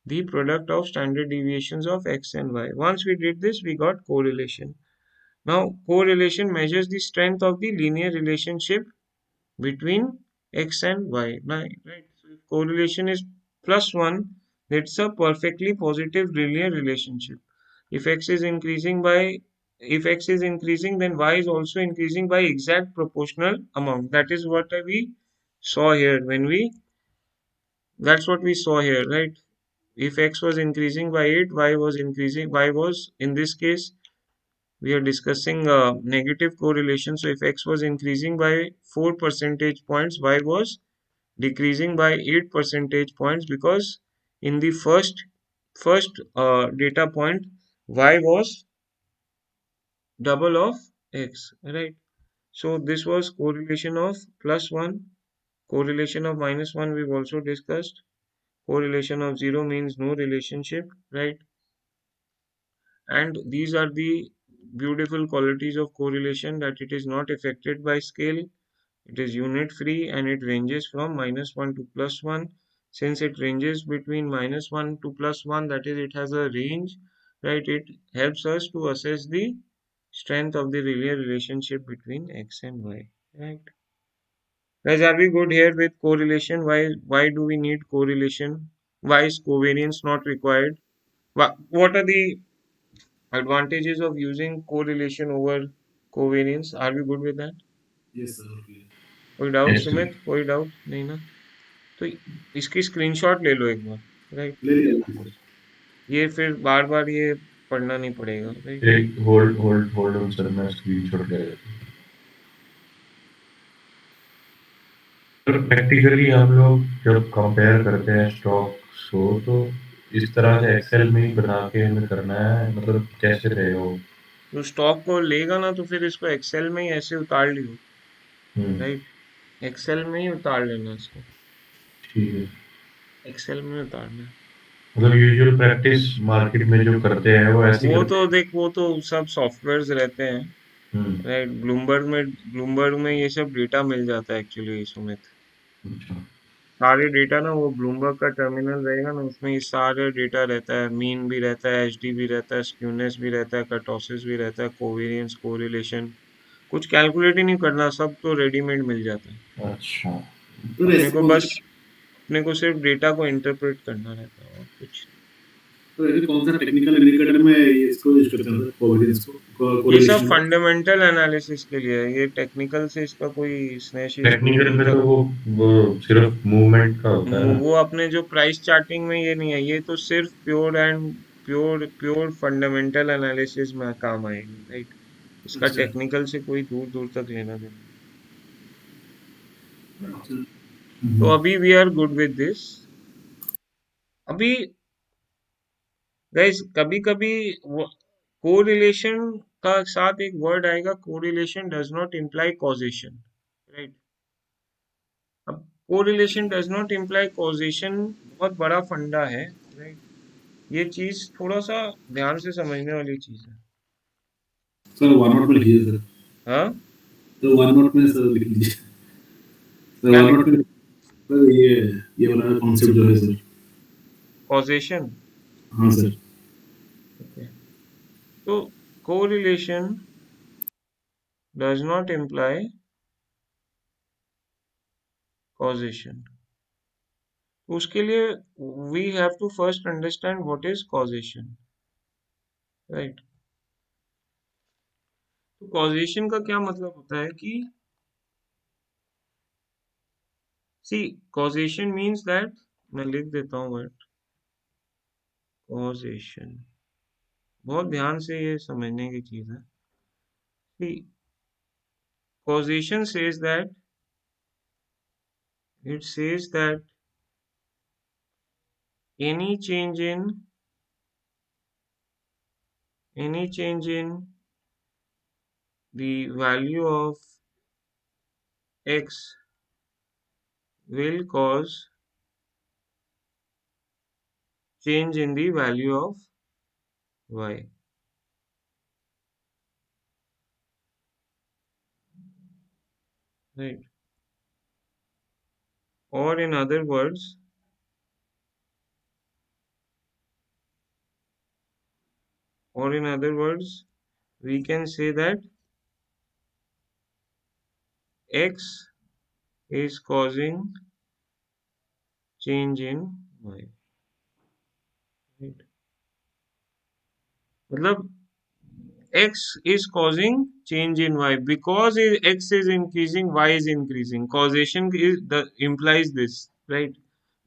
the product of standard deviations of x and y. Once we did this, we got correlation. Now, correlation measures the strength of the linear relationship between x and y. Right? So, if correlation is plus 1, it's a perfectly positive linear relationship. If x is increasing by if x is increasing, then y is also increasing by exact proportional amount. That is what we saw here when we that's what we saw here, right? If x was increasing by 8, y was, in this case, we are discussing negative correlation. So if x was increasing by 4 percentage points, y was decreasing by 8 percentage points because in the first data point, y was double of x, right? So this was correlation of plus 1, correlation of minus 1 we've also discussed. Correlation of 0 means no relationship, right? And these are the beautiful qualities of correlation, that it is not affected by scale, it is unit free, and it ranges from minus 1 to plus 1. Since it ranges between minus 1 to plus 1, that is, it has a range, right? It helps us to assess the strength of the linear relationship between x and y, right? Guys, are we good here with correlation? Why do we need correlation? Why is covariance not required? What are the advantages of using correlation over covariance? Are we good with that? Yes, sir. Okay. कोई doubt Yes, sir. Sumit? कोई doubt नहीं ना? तो इसकी screenshot ले लो एक बार, right? ले लिया। ये फिर बार बार ये पढ़ना नहीं पड़ेगा, राइट? एक होल्ड ऑन सर, मैं स्क्रीनशॉट ले लेता हूँ। प्रैक्टिकली हम लोग जब कंपेयर करते हैं स्टॉक्स को, तो इस तरह से एक्सेल में ही बना के हमें करना है, मतलब कैसे रहेगा वो? तो स्टॉक को लेगा ना, तो फिर इसको एक्सेल में ही ऐसे उतार लियो, हम्म, राइट? एक्सेल में ही उतार लेना इसको, ठीक है। एक्सेल में उतारना है। मतलब यूजुअल प्रैक्टिस मार्केट में जो करते हैं वो ऐसे ही वो करते तो देख, वो तो सब सॉफ्टवेयर्स रहते हैं, हैं। राइट? ब्लूमबर्ग में ये सब डेटा मिल जाता है एक्चुअली, सुमित। अच्छा। सारे डेटा ना, वो ब्लूमबर्ग का टर्मिनल रहेगा ना, उसमें ये सारे डेटा रहता है, मीन भी रहता है, एचडी भी रहता है, स्क्यूनेस भी रहता है, कर्टोसिस भी रहता है, कोवेरियंस, कोरिलेशन। कुछ कैलकुलेट ही नहीं करना, सब तो रेडीमेड मिल जाता है। अच्छा। सर अपने ऐसे को कौन सा बस अपने को सिर्फ डेटा को इंटरप्रेट करना रहता है, और कुछ सर ऐसे कौन सा टेक्निकल इंडिकेटर में इसको यूज करते हैं सर, कोवेरियंस को, ये सब कोरिलेशन को? फंडामेंटल एनालिसिस के लिए है। ये टेक्निकल से इसका कोई स्नेह दूर टेक्निकल दूर में तो तक। वो सिर्फ मूवमेंट का होता है ना। वो अपने जो प्राइस चार्टिंग में ये नहीं है, ये तो सिर्फ प्योर फंडामेंटल एनालिसिस में काम आएगी, राइट? इसका अच्छा। टेक्निकल से कोई दूर दूर तक लेना देना नहीं। अच्छा। तो अभी we are good with this. अभी गाइस, कभी कभी कोरिलेशन का साथ एक वर्ड आएगा, correlation does not imply causation, right? अब correlation does not imply causation बहुत बड़ा फंडा है, राइट? ये चीज थोड़ा सा ध्यान से समझने वाली चीज है। सर वन नोट में लिखिए सर। हाँ, तो वन नोट में सर लिख लीजिए सर, क्या वन लिख? नोट में सर, ये वाला कॉन्सेप्ट जो है सर। कॉजेशन। हाँ सर। ओके। तो correlation does not imply causation. तो उसके लिए we have to first understand what is causation, right? तो कॉजेशन का क्या मतलब होता है कि सी, कॉजेशन मीन्स दैट, मैं लिख देता हूँ वर्ड कॉजेशन, बहुत ध्यान से ये समझने की चीज है। सी, causation says that any change in the value of x will cause change in the value of y, right? Or in other words, we can say that x is causing change in y, right? मतलब x is causing change in y because x is increasing, y is increasing. Causation is the implies this, right?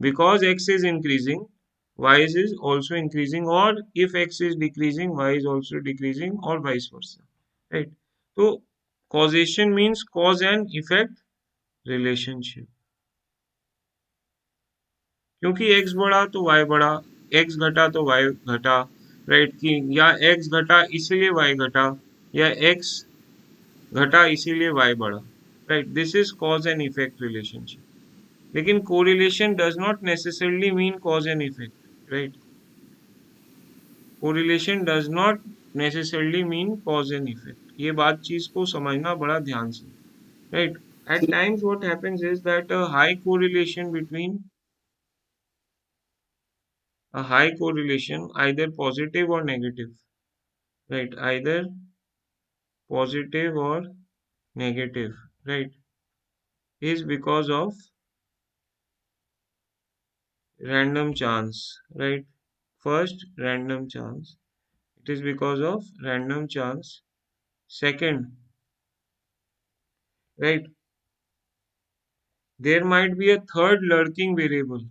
Because x is increasing, y is also increasing, or if x is decreasing, y is also decreasing, or vice versa, right? So causation means cause and effect relationship. क्योंकि x बढ़ा तो y बढ़ा, x घटा तो y घटा, right? कि या x घटा इसलिए y घटा, या x घटा इसीलिए y बढ़ा, right? This is cause and effect relationship. लेकिन correlation does not necessarily mean cause and effect, right? Correlation does not necessarily mean cause and effect. ये बात चीज को समझना बड़ा ध्यान से, right? At times what happens is that a high correlation, either positive or negative, right? Either positive or negative, right? Is because of random chance, right? First, random chance. It is because of random chance. Second, right? There might be a third lurking variable.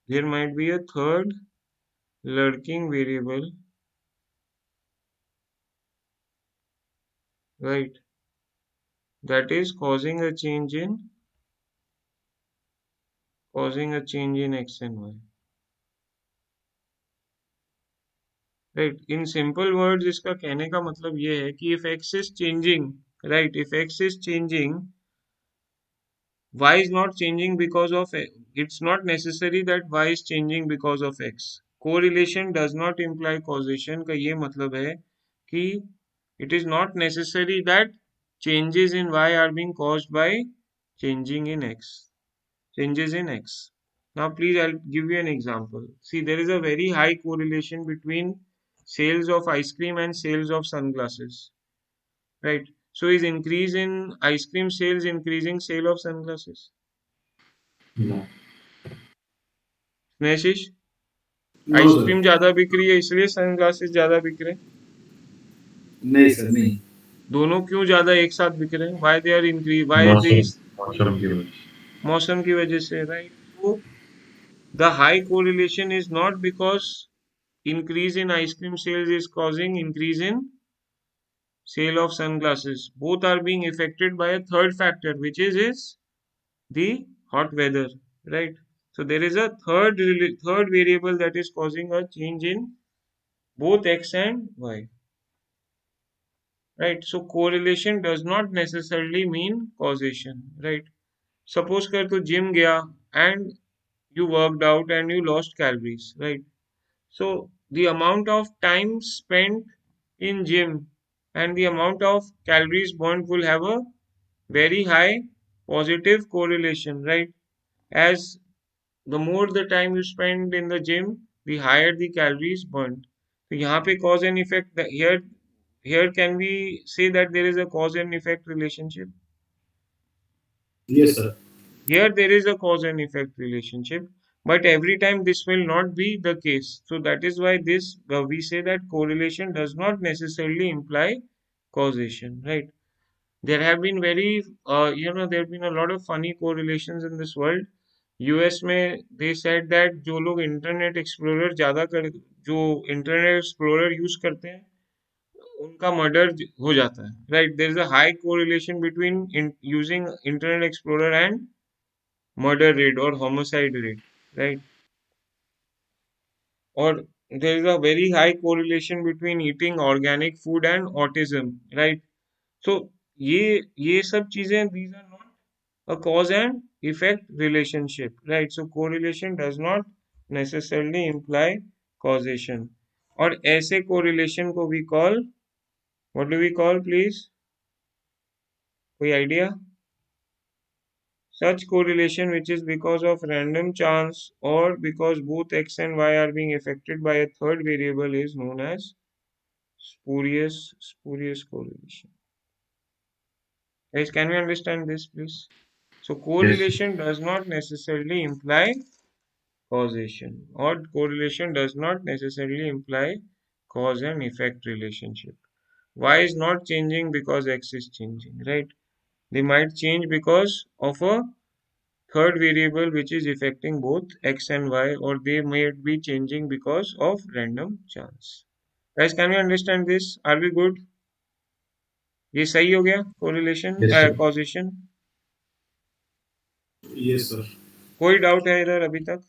There might be a third lurking variable, right? That is causing a change in x and y. Right? In simple words, इसका कहने का मतलब ये है कि if x is changing, right? If x is changing, y is not changing because of it's not necessary that y is changing because of x. Correlation does not imply causation. का ये मतलब है कि it is not necessary that changes in y are being caused by changing in x. Changes in x. Now, please, I'll give you an example. See, there is a very high correlation between sales of ice cream and sales of sunglasses, right? So, is increase in ice cream sales increasing sale of sunglasses? No. Snehashish, no sir. Ice cream ज्यादा बिक रही है इसलिए sunglasses ज्यादा बिक रहे हैं? नहीं सर, नहीं. दोनों क्यों ज्यादा एक साथ बिक रहे हैं? Why they are increase, why they? मौसम मौसम की वजह से. मौसम की वजह से, राइट? तो the high correlation is not because increase in ice cream sales is causing increase in sale of sunglasses. Both are being affected by a third factor, which is the hot weather, right? So there is a third variable that is causing a change in both x and y, right? So correlation does not necessarily mean causation, right? Suppose कर तो gym गया and you worked out and you lost calories, right? So the amount of time spent in gym and the amount of calories burned will have a very high positive correlation, right? As the more the time you spend in the gym, the higher the calories burned. So यहाँ पे cause and effect, here can we say that there is a cause and effect relationship? Yes, sir. Here there is a cause and effect relationship, but every time this will not be the case. So that is why this we say that correlation does not necessarily imply causation, right? There have been there have been a lot of funny correlations in this world. US में they said that जो लोग internet explorer use करते हैं, उनका murder हो जाता है, right? There is a high correlation between using Internet Explorer and murder rate और होमिसाइड रेट, राइट? और there is a very high correlation between eating organic food and autism, right? So ये सब चीजें, these are not a cause and effect relationship, right? So correlation does not necessarily imply causation. और ऐसे correlation को we call, what do we call please? कोई idea? Such correlation which is because of random chance or because both x and y are being affected by a third variable is known as spurious correlation. Guys, can we understand this, please? So Yes. correlation does not necessarily imply causation, or correlation does not necessarily imply cause and effect relationship. Y is not changing because x is changing, right? They might change because of a third variable which is affecting both x and y, or they might be changing because of random chance. Guys, can we understand this? Are we good? ये सही हो गया correlation Yes, sir. causation? Yes, sir. कोई doubt है इधर अभी तक?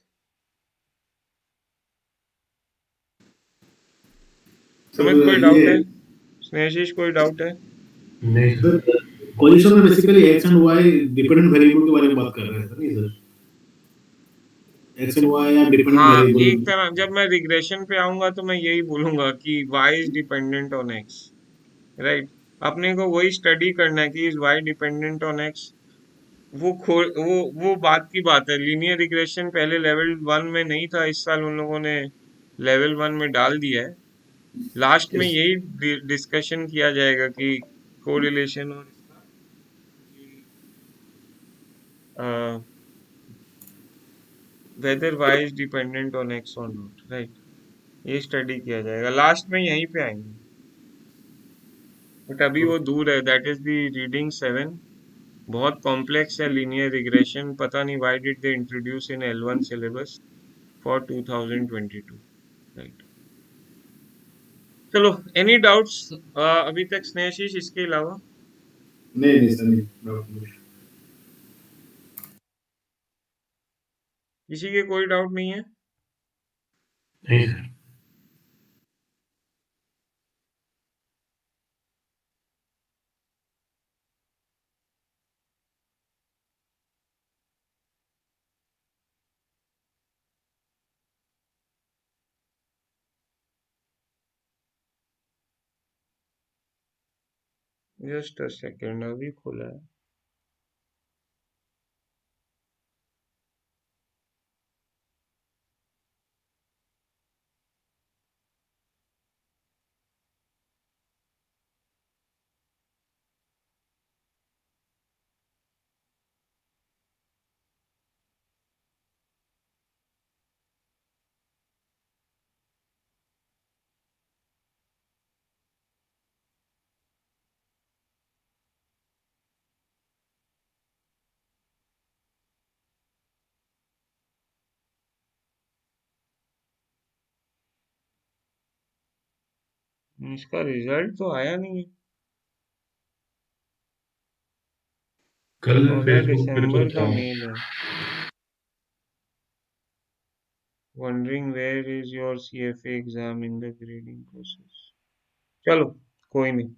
Sir Sumit कोई ये डाउट है? स्नेहशीष कोई डाउट है? नहीं सर सर। क्वेश्चन में basically X and Y dependent variable के बारे में बात कर रहे हैं सर, नहीं सर? एक्स एंड वाई या डिपेंडेंट हाँ, वेरिएबल। एक तरह जब मैं रिग्रेशन पे आऊंगा तो मैं यही बोलूंगा कि y is dependent on x, right? अपने को वही स्टडी करना है कि is y dependent on x। वो बात की बात है। लीनियर रिग्रेशन पहले लेवल 1 में नहीं था, इस साल उन लोगों ने लेवल 1 में डाल दिया है। लास्ट में यस यही डिस्कशन किया जाएगा कि कोरिलेशन और इसका whether y is dependent on x और नॉट, राइट? ये स्टडी किया जाएगा, लास्ट में यहीं पे आएंगे। बट अभी वो दूर है, दैट इज द रीडिंग 7। बहुत कॉम्प्लेक्स है लीनियर रिग्रेशन, पता नहीं why did they introduce in L1 syllabus for 2022, right? चलो, एनी डाउट्स अभी तक स्नेहशीष इसके अलावा? नहीं नहीं सर, नहीं डाउट नहीं। किसी के कोई डाउट नहीं है? नहीं सर। जस्ट अ सेकेंड, अभी खोला है। इसका रिजल्ट तो आया नहीं है। कल 14 फेसबुक पे तो दिसंबर का था। मेल है। Wondering where is your CFA exam in the grading process. चलो, कोई नहीं।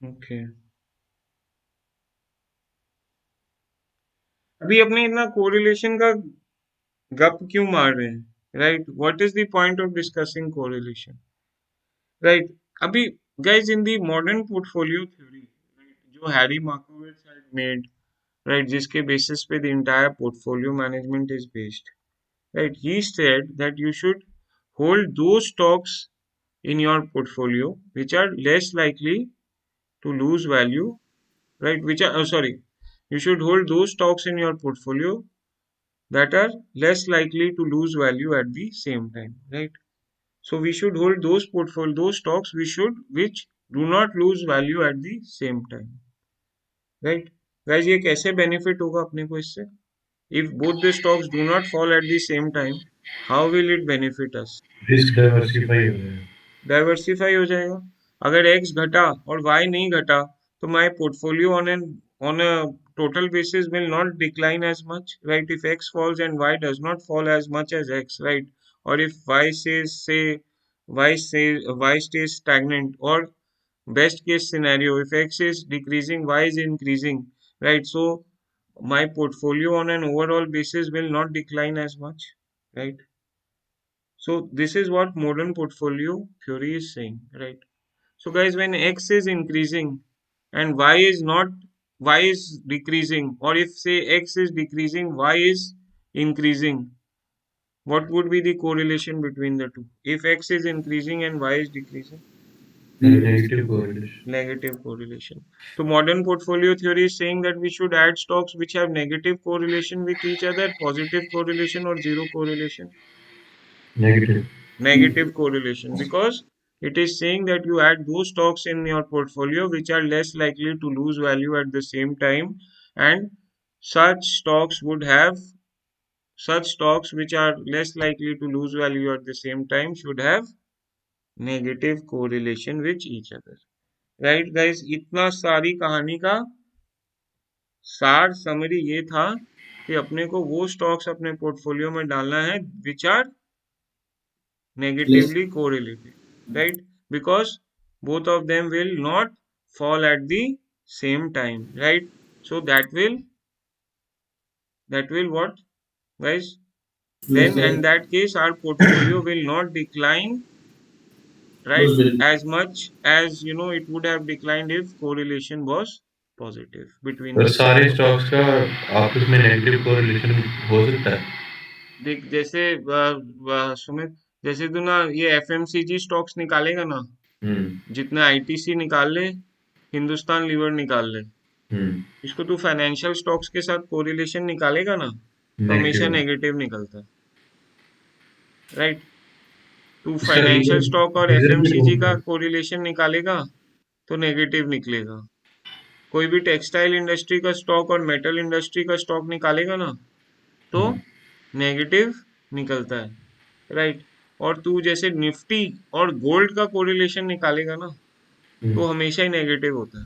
ओके, अभी अपने इतना कोरिलेशन का गप क्यों मार रहे हैं, right? What is the point of discussing correlation, right? अभी guys, in the modern portfolio theory, जो Harry Markowitz had made, right, जिसके बेसिस पे the entire portfolio management is based, right? He said that you should hold those stocks in your portfolio which are less likely to lose value, right? Which are, sorry, you should hold those stocks in your portfolio that are less likely to lose value at the same time, right? So we should hold those stocks which do not lose value at the same time, right? Guys, ये कैसे benefit होगा अपने को इससे? If both the stocks do not fall at the same time, How will it benefit us? Risk diversify हो जाएगा. Diversify हो जाएगा. अगर एक्स घटा और वाई नहीं घटा तो my portfolio on a total basis will not decline as much, right? If x falls and y does not fall as much as x, right? Or if y says say y stays stagnant, or best case scenario, if x is decreasing, y is increasing, right? So my portfolio on an overall basis will not decline as much, right? So this is what modern portfolio theory is saying, right? So guys, when x is increasing and y is decreasing, or if say x is decreasing, y is increasing, what would be the correlation between the two? If x is increasing and y is decreasing, negative correlation. negative correlation. So modern portfolio theory is saying that we should add stocks which have negative correlation with each other, positive correlation or zero correlation. Negative. Negative correlation, because it is saying that you add those stocks in your portfolio which are less likely to lose value at the same time, and such stocks would have such stocks which are less likely to lose value at the same time should have negative correlation with each other, right guys? इतना सारी कहानी का सार summary ये था कि अपने को वो स्टॉक्स अपने पोर्टफोलियो में डालना है which are Less. negatively correlated, right? Because both of them will not fall at the same time, right? So that will what, guys? Less. Then in that case our portfolio will not decline, right, Less very. as much as it would have declined if correlation was positive between पर the two सारे stocks. Stocks का आपस में negative correlation हो सकता है. देख जैसे सुमित, जैसे तू ना ये एफएमसीजी स्टॉक्स निकालेगा ना, हम्म. जितने आईटीसी निकाल ले, हिंदुस्तान लीवर निकाल ले, हम्म. इसको तू फाइनेंशियल स्टॉक्स के साथ कोरिलेशन निकालेगा ना तो हमेशा नेगेटिव. नेगेटिव निकलता है, राइट? तू इसका फाइनेंशियल रीजन स्टॉक और रीजन भी एफएमसीजी का ढूंढना है. कोरिलेशन निकालेगा तो नेगेटिव निकलेगा. कोई भी टेक्सटाइल इंडस्ट्री का स्टॉक और मेटल इंडस्ट्री का स्टॉक निकालेगा ना तो हम्म. नेगेटिव निकलता है, राइट? और तू जैसे निफ्टी और गोल्ड का कोरिलेशन निकालेगा ना हम्म. तो हमेशा ही नेगेटिव होता है.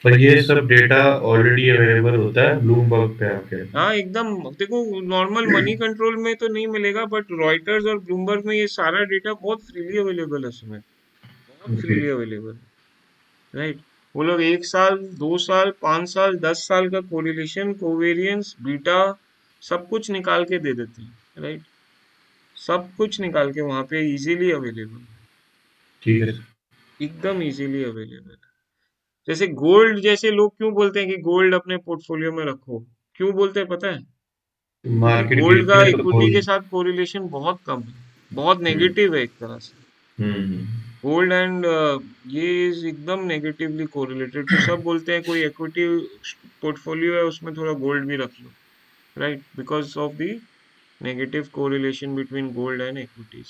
पर ये सब डेटा ऑलरेडी अवेलेबल होता है ब्लूमबर्ग पे आपके. हाँ एकदम. देखो नॉर्मल मनी कंट्रोल में तो नहीं मिलेगा, बट रॉयटर्स और ब्लूमबर्ग में ये सारा डेटा बहुत फ्रीली अवेलेबल है उसमें, बहुत ओके. फ्रीली अवेलेबल है, राइट? वो लोग 1 साल 2 साल 5 साल 10 साल का कोरिलेशन, कोवेरियंस, बीटा सब कुछ निकाल के दे देते हैं, राइट? सब कुछ निकाल के वहां पे इजीली अवेलेबल है, ठीक है. एकदम इजीली अवेलेबल है. जैसे गोल्ड, जैसे लोग क्यों बोलते हैं कि गोल्ड अपने पोर्टफोलियो में रखो, क्यों बोलते हैं पता है? क्योंकि मार्केट गोल्ड गिरती का है तो इक्विटी के गोल्ड. साथ कोरिलेशन बहुत कम है, बहुत हम्म. नेगेटिव है एक तरह से. हम्म. गोल्ड एंड ये इज एकदम नेगेटिवली कोरिलेटेड. तो सब बोलते हैं कोई इक्विटी पोर्टफोलियो है उसमें थोड़ा गोल्ड भी रख लो, right? Because of the negative correlation between gold and equities.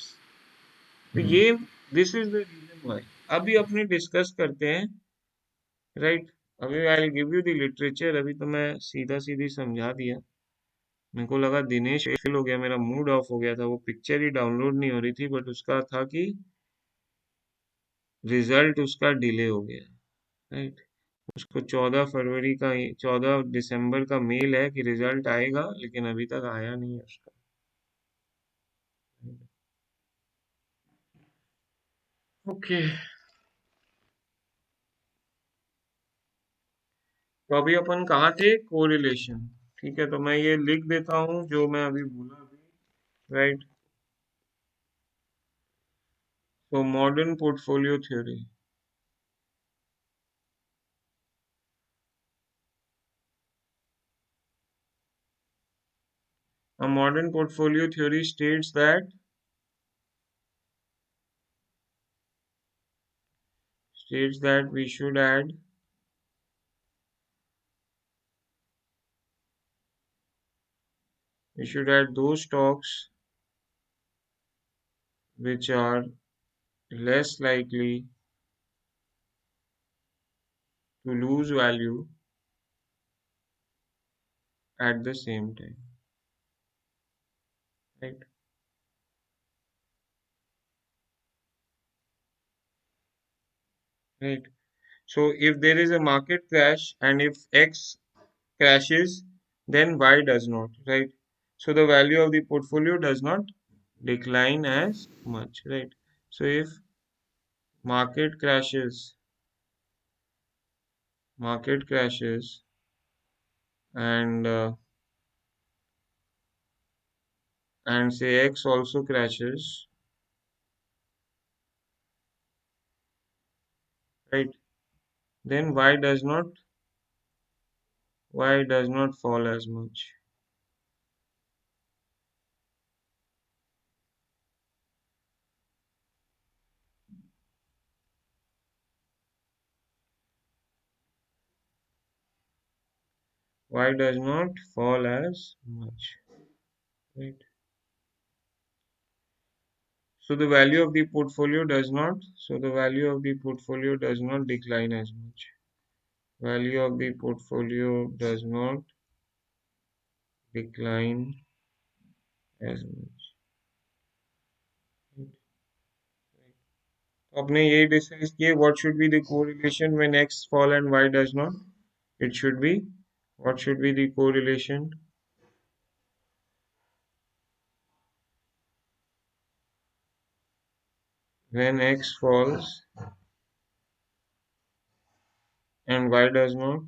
तो हम्म. ये this is the reason why. अभी अपने डिस्कस करते हैं, राइट? अभी I will give you the literature. अभी तो मैं सीधा सीधी समझा दिया. मेरे को लगा दिनेश फेल हो गया, मेरा मूड ऑफ हो गया था, वो पिक्चर ही डाउनलोड नहीं हो रही थी, बट उसका था कि रिजल्ट उसका डिले हो गया, राइट? उसको 14 फरवरी का 14 दिसंबर का मेल है कि रिजल्ट आएगा, लेकिन अभी तक आया नहीं है उसका. ओके. तो अभी अपन कहाँ थे? कोरिलेशन. ठीक है, तो मैं ये लिख देता हूँ जो मैं अभी बोला अभी, राइट? तो modern portfolio theory. A modern portfolio theory states that we should add those stocks which are less likely to lose value at the same time. right? Right. So if there is a market crash and if X crashes, then Y does not, right? So the value of the portfolio does not decline as much, right? So if market crashes, market crashes, and and say X also crashes, right? Then Y does not fall as much. Y does not fall as much, right? So the value of the portfolio does not, so the value of the portfolio does not decline as much. Value of the portfolio does not decline as much. आपने ये discuss किए what should be the correlation when X fall and Y does not? It should be, what should be the correlation when X falls and Y does not?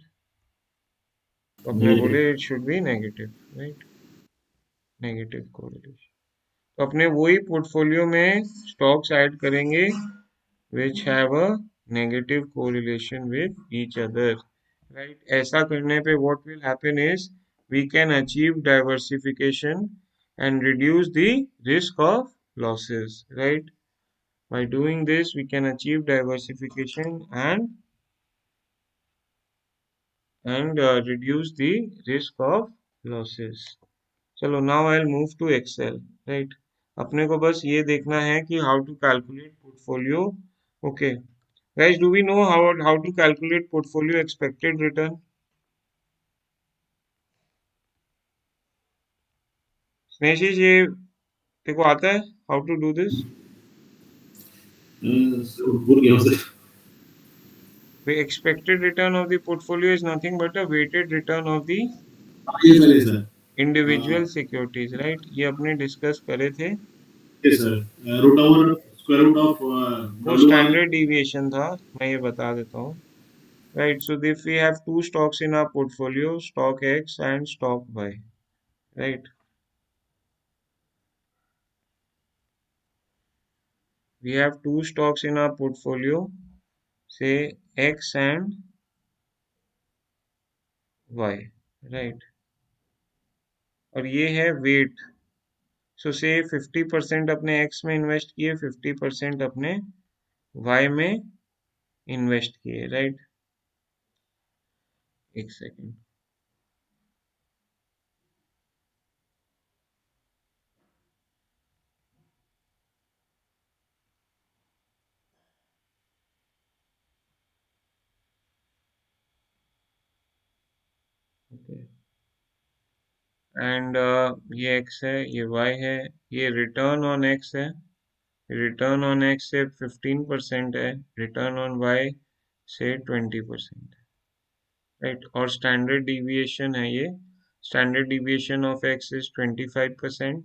तो अपने बोले negative. it should be negative, right? Negative correlation. तो अपने वही portfolio में stocks add करेंगे which have a negative correlation with each other, right? ऐसा करने पे what will happen is we can achieve diversification and reduce the risk of losses, right? By doing this we can achieve diversification and reduce the risk of losses. चलो now I'll move to Excel, right? अपने को बस ये देखना है कि how to calculate portfolio. Okay. Guys, do we know how to calculate portfolio expected return? स्नेशिश ये तेरे को आता है how to do this? भूल गया मुझे। The expected return of the portfolio is nothing but a weighted return of the ये sir, ये सर। individual securities, right? ये अपने डिस्कस करे थे. ये sir root over square root of वो डब्ल्यू आर। स्टैंडर्ड डिविएशन था, मैं ये बता देता हूँ. Right, so if we have two stocks in our portfolio, stock X and stock Y, right? We have two stocks in our portfolio, say X and Y, right? और ये है wait. सो से 50% अपने X में इन्वेस्ट किए, 50% अपने Y में invest किए, राइट? एक सेकेंड. ओके. एंड ये X है, ये Y है, ये रिटर्न ऑन X है, रिटर्न ऑन X से 15% है, रिटर्न ऑन Y से 20%, राइट? और स्टैंडर्ड डिविएशन है ये. Standard deviation of X is 25%,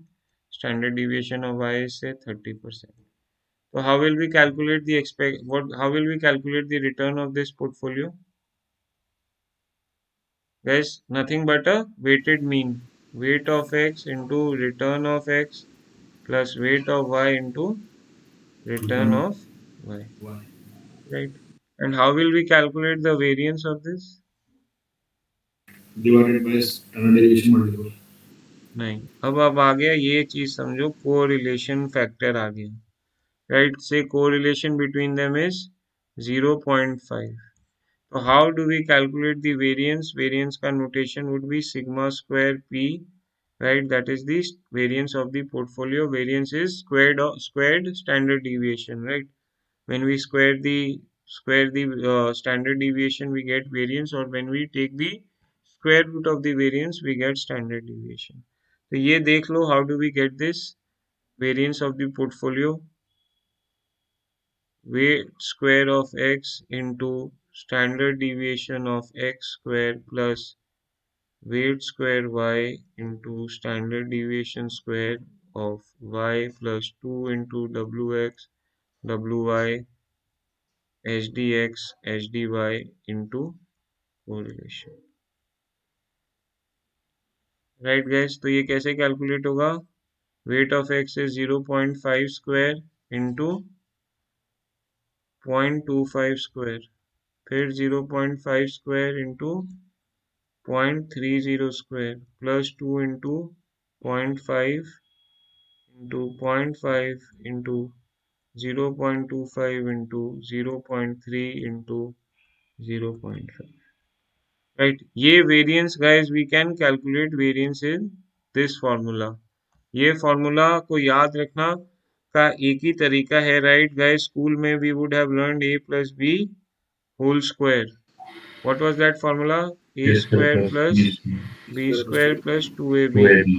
standard deviation of Y is say 30%. So how will we calculate the how will we calculate the return of this portfolio? Guys, nothing but a weighted mean. Weight of X into return of X plus weight of Y into return return of Y, Y right? And how will we calculate the variance of this? Divided by standard deviation multiple. नहीं. अब आ गया ये चीज समझो, correlation factor आ गया, right? Say correlation between them is 0.5. So how do we calculate the variance? Variance का notation would be sigma square p, right? That is the variance of the portfolio. Variance is squared standard deviation, right? When we square the standard deviation, we get variance, or when we take the square root of the variance, we get standard deviation. तो ये देख लो, how do we get this variance of the portfolio, weight square of x into standard deviation of x square plus weight square y into standard deviation square of y plus 2 into wx wy hdx hdy into correlation. Right guys, तो ये कैसे calculate होगा? Weight of x is 0.5 square into 0.25 square, फिर 0.5 square into 0.30 square plus 2 into 0.5 into 0.5 into 0.25 into 0.3 into 0.5. Right, ये variance guys, we can calculate variance in this formula. ये formula को याद रखना का एक ही तरीका है, right guys? स्कूल में we would have learned a plus b whole square. What was that formula? A A square square plus plus B b square plus 2ab. 2AB.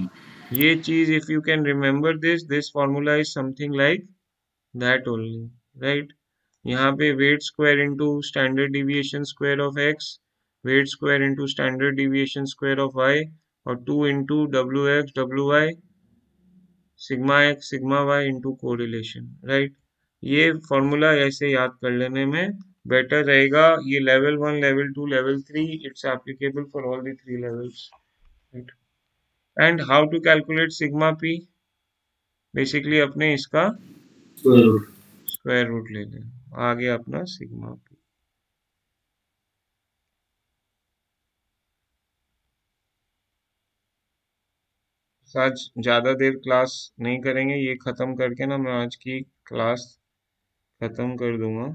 ये चीज, if you can remember this formula is something like that only, right? यहाँ पे weight square into standard deviation square of x, weight square into standard deviation square of y, और 2 into wx wy sigma x sigma y into correlation, right? ये formula ऐसे याद कर लेने में better रहेगा. ये level 1, level 2, level 3, it's applicable for all the 3 levels, right? And how to calculate sigma P? Basically अपने इसका स्क्वायर रूट. स्क्वायर रूट ले लें, आ गया अपना सिग्मा पी. आज ज्यादा देर क्लास नहीं करेंगे, ये खत्म करके ना मैं आज की क्लास खत्म कर दूंगा.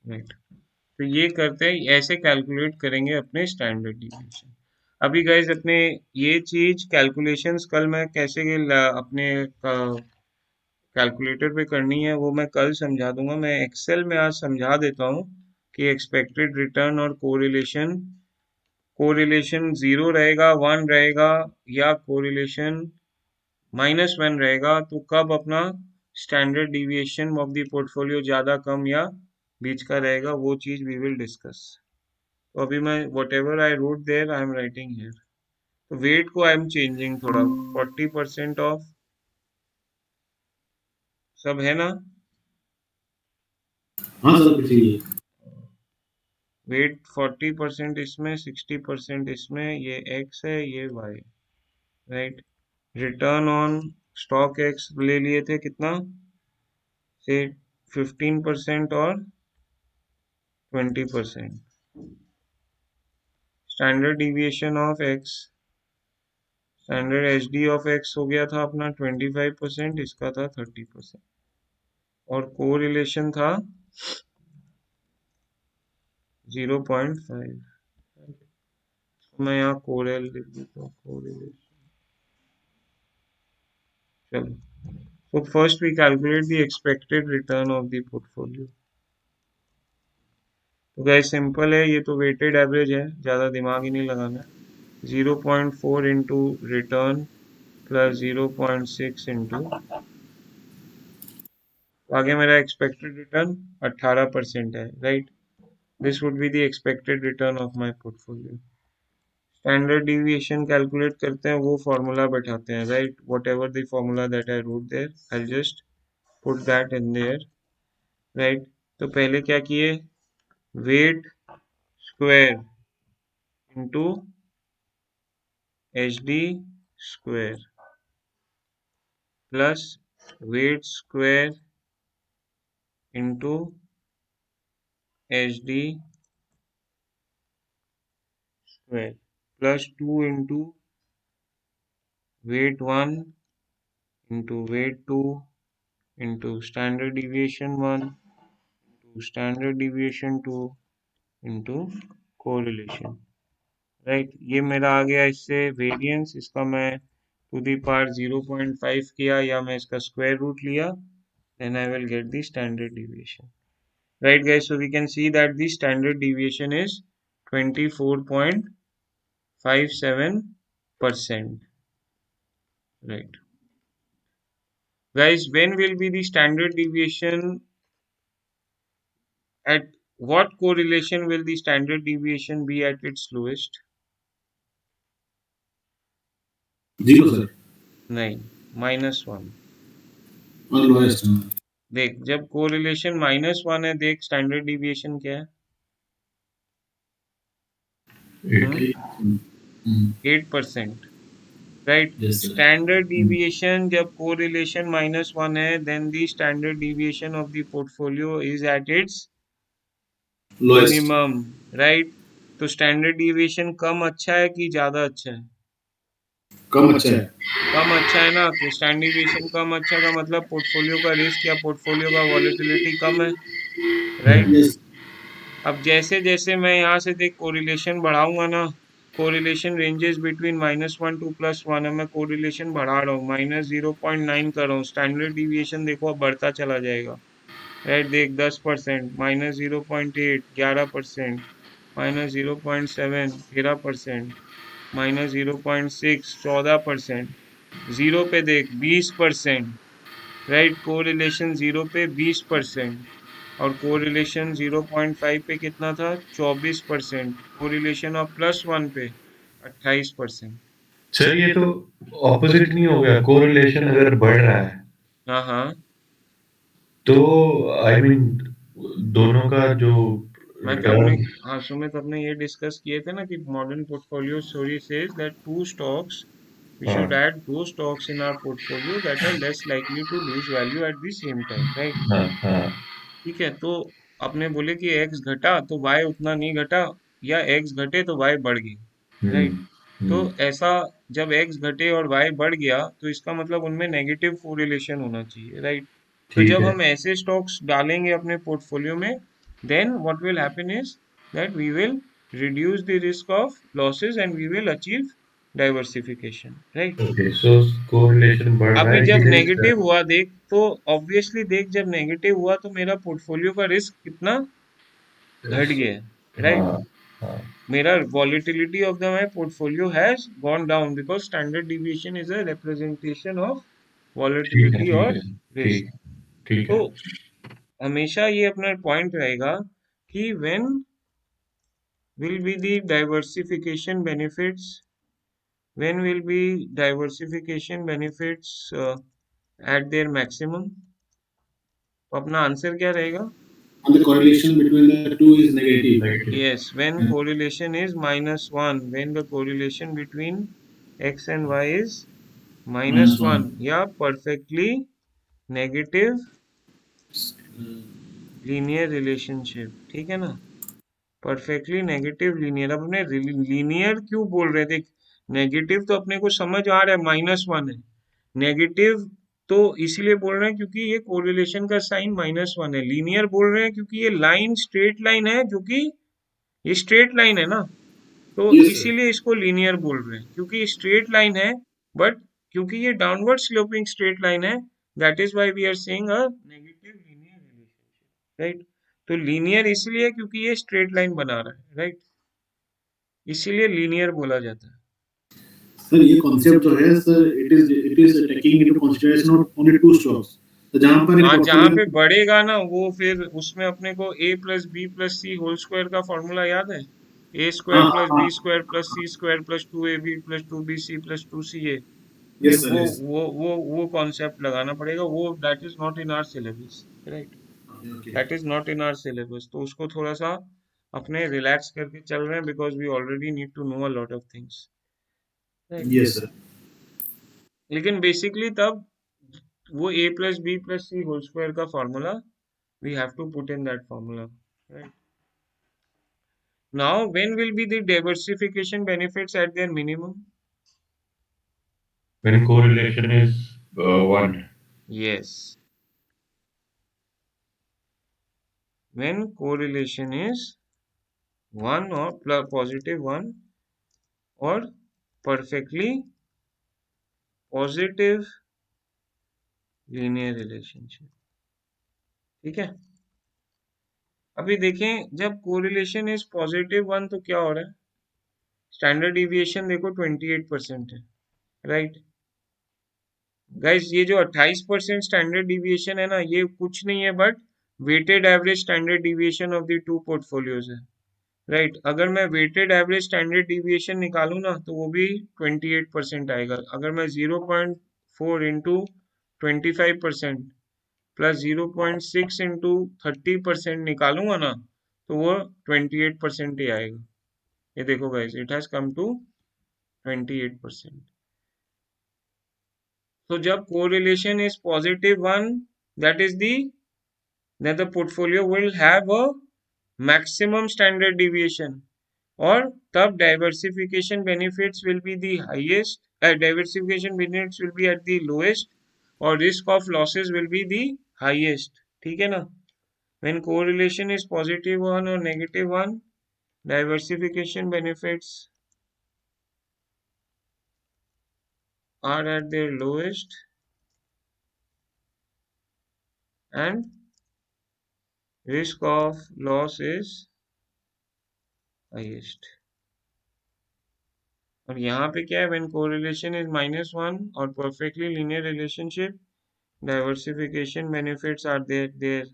राइट, तो ये करते हैं, ऐसे कैलकुलेट करेंगे अपने स्टैंडर्ड डिविएशन. अभी गाइज अपने ये चीज कैलकुलेशंस कल मैं कैसे अपने कैलकुलेटर पे करनी है वो मैं कल समझा दूंगा. मैं एक्सेल में आज समझा देता हूँ कि एक्सपेक्टेड रिटर्न और कोरिलेशन, कोरिलेशन 0 रहेगा, 1 रहेगा, या कोरिलेशन -1 रहेगा, तो कब अपना standard deviation of the portfolio ज्यादा कम या बीच का रहेगा, वो चीज वी विल डिस्कस. तो अभी मैं whatever I wrote there I am writing here. तो वेट को आई एम चेंजिंग थोड़ा, 40% ऑफ, सब है ना? हाँ सर, कुछ नहीं. वेट 40% इसमें, 60% इसमें, ये एक्स है, ये Y, right? Return on stock X ले लिए थे कितना से, 15% और 20%. Standard deviation of X, standard S D of X हो गया था अपना 25%, इसका था 30%, और कोरिलेशन था 0.5. मैं यहाँ कोरेल लिख देता हूँ, कोरिलेशन. चलो, so first we calculate the expected return of the portfolio. तो गाइस सिंपल है, ये तो वेटेड एवरेज है, ज्यादा दिमाग ही नहीं लगाना है. 0.4 इंटू रिटर्न प्लस 0.6 इंटू, आगे मेरा एक्सपेक्टेड रिटर्न 18% है, right? This would be the expected return of my portfolio. Standard deviation calculate करते हैं, वो फॉर्मूला बैठाते हैं, right? Whatever the formula that I wrote there, I just put that in there, right? तो पहले क्या किए, weight square into S D square plus weight square into S D square plus 2 into weight 1 into weight 2 into standard deviation 1 into standard deviation 2 into correlation, right? ये मेरा आ गया इससे variance. इसका मैं टू द पावर 0.5 किया या मैं इसका स्क्वायर रूट लिया, then I will get the standard deviation. Right guys, so we can see that the standard deviation is 24.57%. Right. Guys, when will be the standard deviation, at what correlation will the standard deviation be at its lowest? 0 sir, नहीं, -1. और lowest. देख, जब correlation -1 है, देख standard deviation क्या है? 8%. Right. Yes, sir. Standard deviation जब correlation -1 है, then the standard deviation of the portfolio is at its lowest. Minimum. Right. तो स्टैंडर्ड डिविएशन कम अच्छा है कि ज्यादा अच्छा है? कम अच्छा है। कम अच्छा है ना. तो स्टैंडर्ड डिविएशन कम अच्छा का मतलब पोर्टफोलियो का रिस्क या पोर्टफोलियो का वॉलेटिलिटी कम है. राइट. Yes. अब जैसे जैसे मैं यहाँ से देख कोरिलेशन बढ़ाऊंगा ना, कोरिलेशन रेंजेस बिटवीन -1 टू +1 है, मैं कोरिलेशन बढ़ा रहा हूँ, -0.9 कर रहा हूँ, स्टैंडर्ड डिविएशन देखो अब बढ़ता चला जाएगा. राइट. देख 10%, -0.8 11%, -0.7 13%, -0.6 14%, जीरो पे देख 20%. राइट. कोरिलेशन जीरो पे 20% और कोरिलेशन 0.5 पे कितना था? 24%. कोरिलेशन ऑफ +1 पे 28%. सर ये तो ऑपोजिट नहीं हो गया? कोरिलेशन अगर बढ़ रहा है हाँ हाँ, तो आई मीन दोनों का जो मैं अपने टर्म। हाँ सुमित, अपने ये डिस्कस किए थे ना कि modern portfolio story says that two stocks we हाँ should add those stocks in our portfolio that are less likely to lose value at the same time. Right. हाँ हाँ ठीक है. तो आपने बोले कि x घटा तो y उतना नहीं घटा, या x घटे तो y बढ़ गई. राइट. हम्म तो हम्म ऐसा जब x घटे और y बढ़ गया तो इसका मतलब उनमें नेगेटिव कोरिलेशन होना चाहिए. राइट. तो ठीक जब है। हम ऐसे स्टॉक्स डालेंगे अपने पोर्टफोलियो में, then what will happen is that we will reduce the risk of losses and we will achieve diversification. Right. Okay so correlation बढ़ रहा अभी है जब ये नेगेटिव हुआ देख, तो ऑब्वियसली देख जब नेगेटिव हुआ तो मेरा पोर्टफोलियो का रिस्क कितना घट गया है. राइट. हाँ हाँ मेरा volatility of the my portfolio has gone down because standard deviation is a representation of ठीक है volatility ठीक और है risk. ठीक ठीक तो है। हमेशा ये अपना पॉइंट रहेगा कि when will be the diversification benefits, when will be diversification benefits at their maximum. तो अपना आंसर क्या रहेगा? And the correlation between the two is negative. Negative. Yes, when correlation is -1, when the correlation between x and y is Minus -1 one. या perfectly negative linear relationship. ठीक है ना. Perfectly negative linear. अब हमने linear क्यों बोल रहे थे? नेगेटिव तो अपने को समझ आ रहा है, -1 है. नेगेटिव तो इसीलिए बोल रहे हैं क्योंकि ये कोरिलेशन का साइन -1 है. लीनियर बोल रहे हैं क्योंकि ये लाइन स्ट्रेट लाइन है, जो कि ये स्ट्रेट लाइन है ना, तो Yes, sir. इसीलिए इसको लीनियर बोल रहे हैं क्योंकि स्ट्रेट लाइन है. बट क्योंकि ये डाउनवर्ड स्लोपिंग स्ट्रेट लाइन है, that is why we are saying a negative linear relationship. Right. तो लीनियर इसलिए क्योंकि ये स्ट्रेट लाइन बना रहा है. राइट. इसीलिए लीनियर बोला जाता है. सर ये कॉन्सेप्ट जो है sir, it is taking into consideration not only two stocks. तो जहाँ पर हाँ, एक जहाँ पे portfolio बढ़ेगा ना, वो फिर उसमें अपने को a plus B plus C whole square का फॉर्मूला याद है? ए स्क्वायर हाँ प्लस हाँ B square plus C square plus 2ab plus 2bc plus 2ca. फिर यस सर वो यस वो वो वो कॉन्सेप्ट लगाना पड़ेगा. वो that is not in our syllabus. Right. Okay that is not in our syllabus. तो उसको थोड़ा सा अपने रिलैक्स करके चल रहे हैं because we already need to know a lot of things. Right. Yes sir लेकिन बेसिकली तब वो a plus B plus C whole square का formula we have to put in that formula. Right. Now when will be the diversification benefits at their minimum? When correlation is 1। Yes, when correlation is 1 or plus +1 or perfectly positive linear relationship. ठीक है, अभी देखें जब correlation is +1 तो क्या हो रहा है, स्टैंडर्ड डिविएशन देखो 28% है, राइट गाइस। ये जो 28% स्टैंडर्ड डिविएशन है ना, ये कुछ नहीं है but weighted average standard deviation of the two portfolios है, राइट अगर मैं वेटेड एवरेज स्टैंडर्ड डिविएशन निकालूं ना तो वो भी 28% आएगा। अगर मैं 0.4 इंटू 25% प्लस 0.6 इंटू 30% निकालूंगा ना तो वो 28% ही आएगा। ये देखो guys, it has come to 28%। तो जब correlation is +1, that is then the portfolio will have a maximum standard deviation, और तब diversification benefits will be the highest, diversification benefits will be at the lowest, और risk of losses will be the highest। ठीक है ना, when correlation is +1 or -1, diversification benefits are at their lowest and risk of loss is highest। और यहाँ पे क्या है, when correlation is -1 और perfectly linear relationship, diversification benefits are there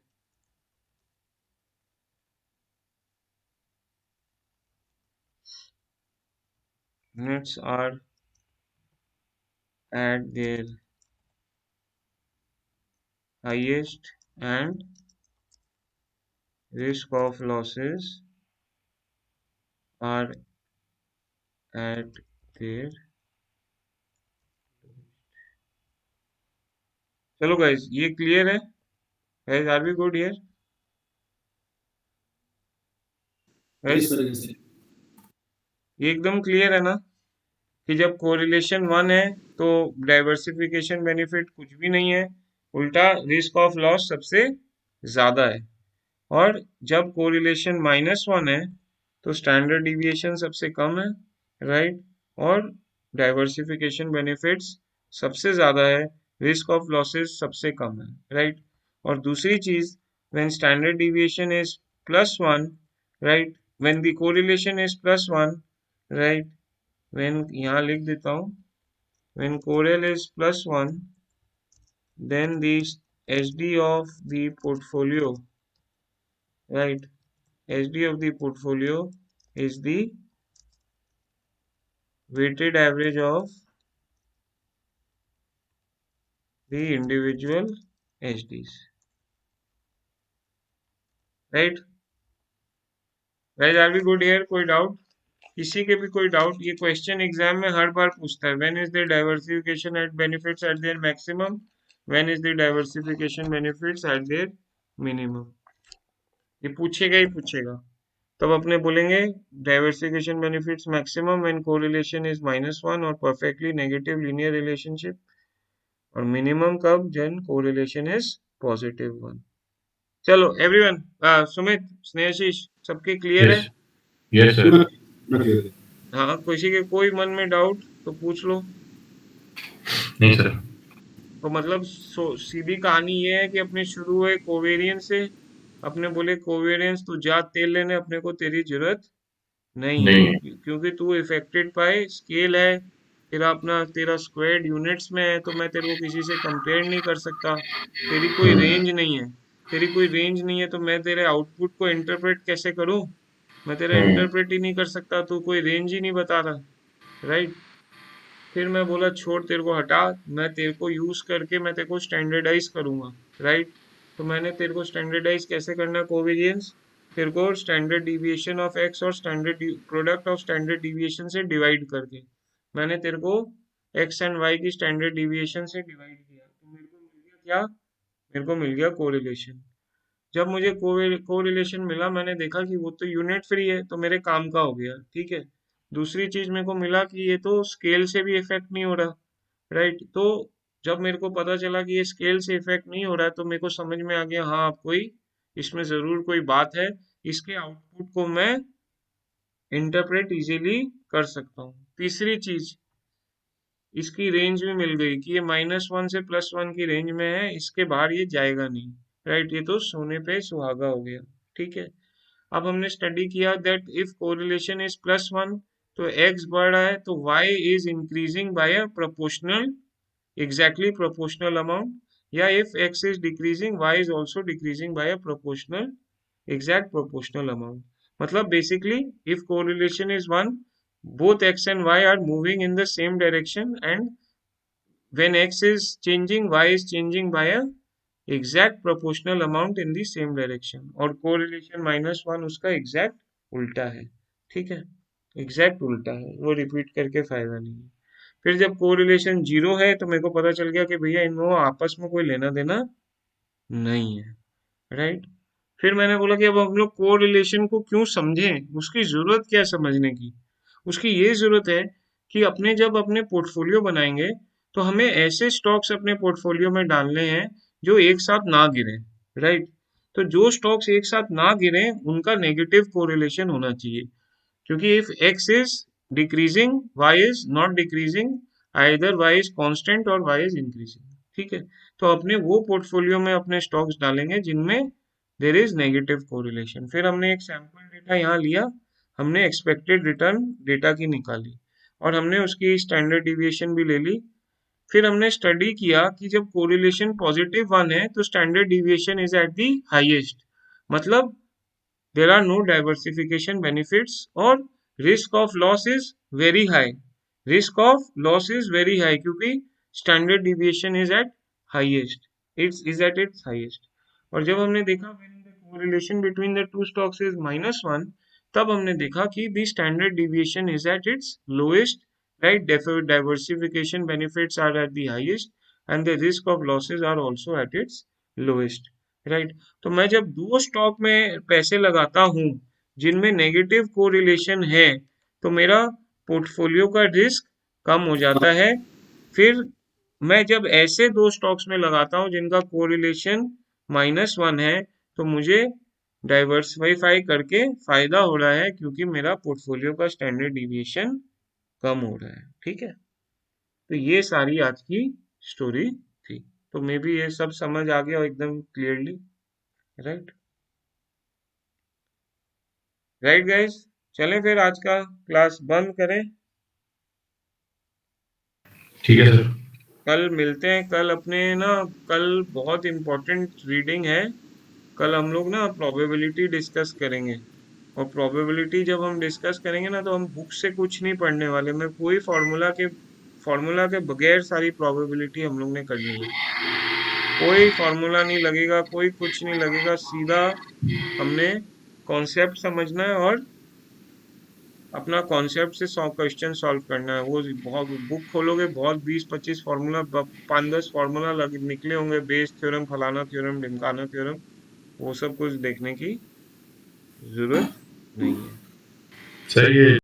nets are at their highest and risk of losses are at their। चलो guys, ये clear है guys, are we good here इस गाइस? तरीके से ये एकदम क्लियर है ना कि जब कोरिलेशन 1 है तो डाइवर्सिफिकेशन बेनिफिट कुछ भी नहीं है, उल्टा रिस्क ऑफ लॉस सबसे ज्यादा है। और जब कोरिलेशन -1 है तो स्टैंडर्ड डिविएशन सबसे कम है, राइट और डाइवर्सिफिकेशन बेनिफिट्स सबसे ज्यादा है, रिस्क ऑफ लॉसेस सबसे कम है, राइट। और दूसरी चीज, when standard deviation is +1, right, when the correlation is +1, right, when यहाँ लिख देता हूँ, when Corel is +1 then the SD of the portfolio, right, SD of the portfolio is the weighted average of the individual HDs, right guys, are we good here? कोई doubt, किसी के भी कोई doubt? ये क्वेश्चन एग्जाम में हर बार पूछता है, when is the diversification at benefits at their maximum, when is the diversification benefits at their minimum, ये पूछेगा ही पूछेगा। तब अपने बोलेंगे diversification benefits maximum when correlation is -1 और परफेक्टली नेगेटिव लीनियर रिलेशनशिप, और मिनिमम कब, जब कोरिलेशन इज +1। चलो एवरीवन, सुमित, स्नेहशीष, सबके क्लियर है? Yes yes sir. पूरा पूरा clear है। हाँ, किसी के कोई मन में डाउट तो पूछ लो। नहीं सर। तो मतलब सीधी कहानी ये है कि अपने शुरू हुए कोवेरियंस से, अपने बोले कोवेरियंस तू जा तेल लेने, अपने को तेरी जरूरत नहीं है, नहीं। क्योंकि तू इफेक्टेड बाय स्केल है, तेरा अपना, तेरा स्क्वायर्ड यूनिट्स में है, तो मैं तेरे को किसी से कंपेयर नहीं कर सकता, तेरी कोई रेंज नहीं है, तेरी कोई रेंज नहीं है तो मैं तेरे आउटपुट को इंटरप्रेट कैसे करूं, मैं तेरा इंटरप्रेट ही नहीं कर सकता, तू कोई रेंज ही नहीं बता रहा, राइट। फिर मैं बोला छोड़, तेरे को हटा, मैं तेरे को यूज करके मैं तेरे को स्टैंडर्डाइज करूंगा, राइट। तो मैंने तेरे को स्टैंडर्डाइज कैसे करना कोवेरियंस, तेरे को स्टैंडर्ड डिविएशन ऑफ एक्स और standard product of standard deviation से डिवाइड करके, मैंने तेरे को एक्स एंड वाई की स्टैंडर्ड डिविएशन से डिवाइड किया, तो मेरे को मिल गया क्या, मेरे को मिल गया कोरिलेशन। जब मुझे कोरिलेशन मिला, मैंने देखा कि वो तो यूनिट फ्री है, तो मेरे काम का हो गया, ठीक है। दूसरी चीज मेरे को मिला कि ये तो स्केल से भी इफेक्ट नहीं हो रहा, राइट। तो जब मेरे को पता चला कि ये स्केल से इफेक्ट नहीं हो रहा है, तो मेरे को समझ में आ गया, हाँ कोई इसमें जरूर कोई बात है, इसके आउटपुट को मैं इंटरप्रेट इजीली कर सकता हूँ। तीसरी चीज, इसकी रेंज भी मिल गई कि ये -1 से +1 की रेंज में है, इसके बाहर ये जाएगा नहीं, राइट। ये तो सोने पे सुहागा हो गया, ठीक है। अब हमने स्टडी किया दैट इफ कोरिलेशन इज +1 तो x बढ़ रहा है तो y is increasing by a proportional exactly proportional amount, या if x is decreasing y is also decreasing by a proportional exact proportional amount. मतलब basically if correlation is 1, both x and y are moving in the same direction, and when x is changing y is changing by a exact proportional amount in the same direction. और correlation -1 उसका exact उल्टा है, ठीक है। exact उल्टा है, वो repeat करके फायदा नहीं है। फिर जब कोरिलेशन 0 है तो मेरे को पता चल गया कि भैया इनमें आपस में कोई लेना देना नहीं है, राइट। फिर मैंने बोला कि अब हम लोग कोरिलेशन को क्यों समझें, उसकी जरूरत क्या है समझने की। उसकी ये जरूरत है कि अपने जब अपने पोर्टफोलियो बनाएंगे तो हमें ऐसे स्टॉक्स अपने पोर्टफोलियो में डालने हैं जो एक साथ ना गिरे, राइट। तो जो स्टॉक्स एक साथ ना गिरे उनका नेगेटिव कोरिलेशन होना चाहिए, क्योंकि if x is decreasing y is not decreasing, either y is constant और y is increasing, ठीक है। तो अपने वो पोर्टफोलियो में अपने स्टॉक्स डालेंगे जिनमें देर इज नेगेटिव कोरिलेशन। फिर हमने एक सैंपल डेटा यहाँ लिया, हमने एक्सपेक्टेड रिटर्न डेटा की निकाली और हमने उसकी स्टैंडर्ड डिविएशन भी ले ली। फिर हमने स्टडी किया कि जब कोरिलेशन +1 है तो standard deviation is at the highest, मतलब there are no diversification benefits or risk of loss is very high, risk of loss is very high क्योंकि standard deviation is at highest, it is at its highest। और जब हमने देखा when the correlation between the two stocks is -1, तब हमने देखा कि the standard deviation is at its lowest, right। diversification benefits are at the highest and the risk of losses are also at its lowest, right. तो मैं जब दो stock में पैसे लगाता हूँ जिनमें नेगेटिव कोरिलेशन है तो मेरा पोर्टफोलियो का रिस्क कम हो जाता है। फिर मैं जब ऐसे दो स्टॉक्स में लगाता हूँ जिनका कोरिलेशन -1 है तो मुझे डाइवर्सिफाई करके फायदा हो रहा है क्योंकि मेरा पोर्टफोलियो का स्टैंडर्ड डिविएशन कम हो रहा है, ठीक है। तो ये सारी आज की स्टोरी थी। तो मे बी ये सब समझ आ गया एकदम क्लियरली, राइट। राइट गाइस, चलें फिर आज का क्लास बंद करें। ठीक है सर। कल मिलते हैं। कल अपने ना, कल बहुत इम्पोर्टेंट रीडिंग है। कल हम लोग ना प्रोबेबिलिटी डिस्कस करेंगे, और प्रोबेबिलिटी जब हम डिस्कस करेंगे ना तो हम बुक से कुछ नहीं पढ़ने वाले। मैं कोई फॉर्मूला के बगैर सारी प्रोबेबिलिटी हम लोग ने करनी है। कोई फॉर्मूला नहीं लगेगा, कोई कुछ नहीं लगेगा, सीधा हमने कॉन्सेप्ट समझना है और अपना कॉन्सेप्ट से 100 क्वेश्चन सॉल्व करना है। वो बहुत बुक खोलोगे, बहुत 20-25 फार्मूला, 5-10 फार्मूला निकले होंगे, बेस थ्योरम, फलाना थ्योरम, ढिमकाना थ्योरम, वो सब कुछ देखने की जरूरत नहीं है। सर ये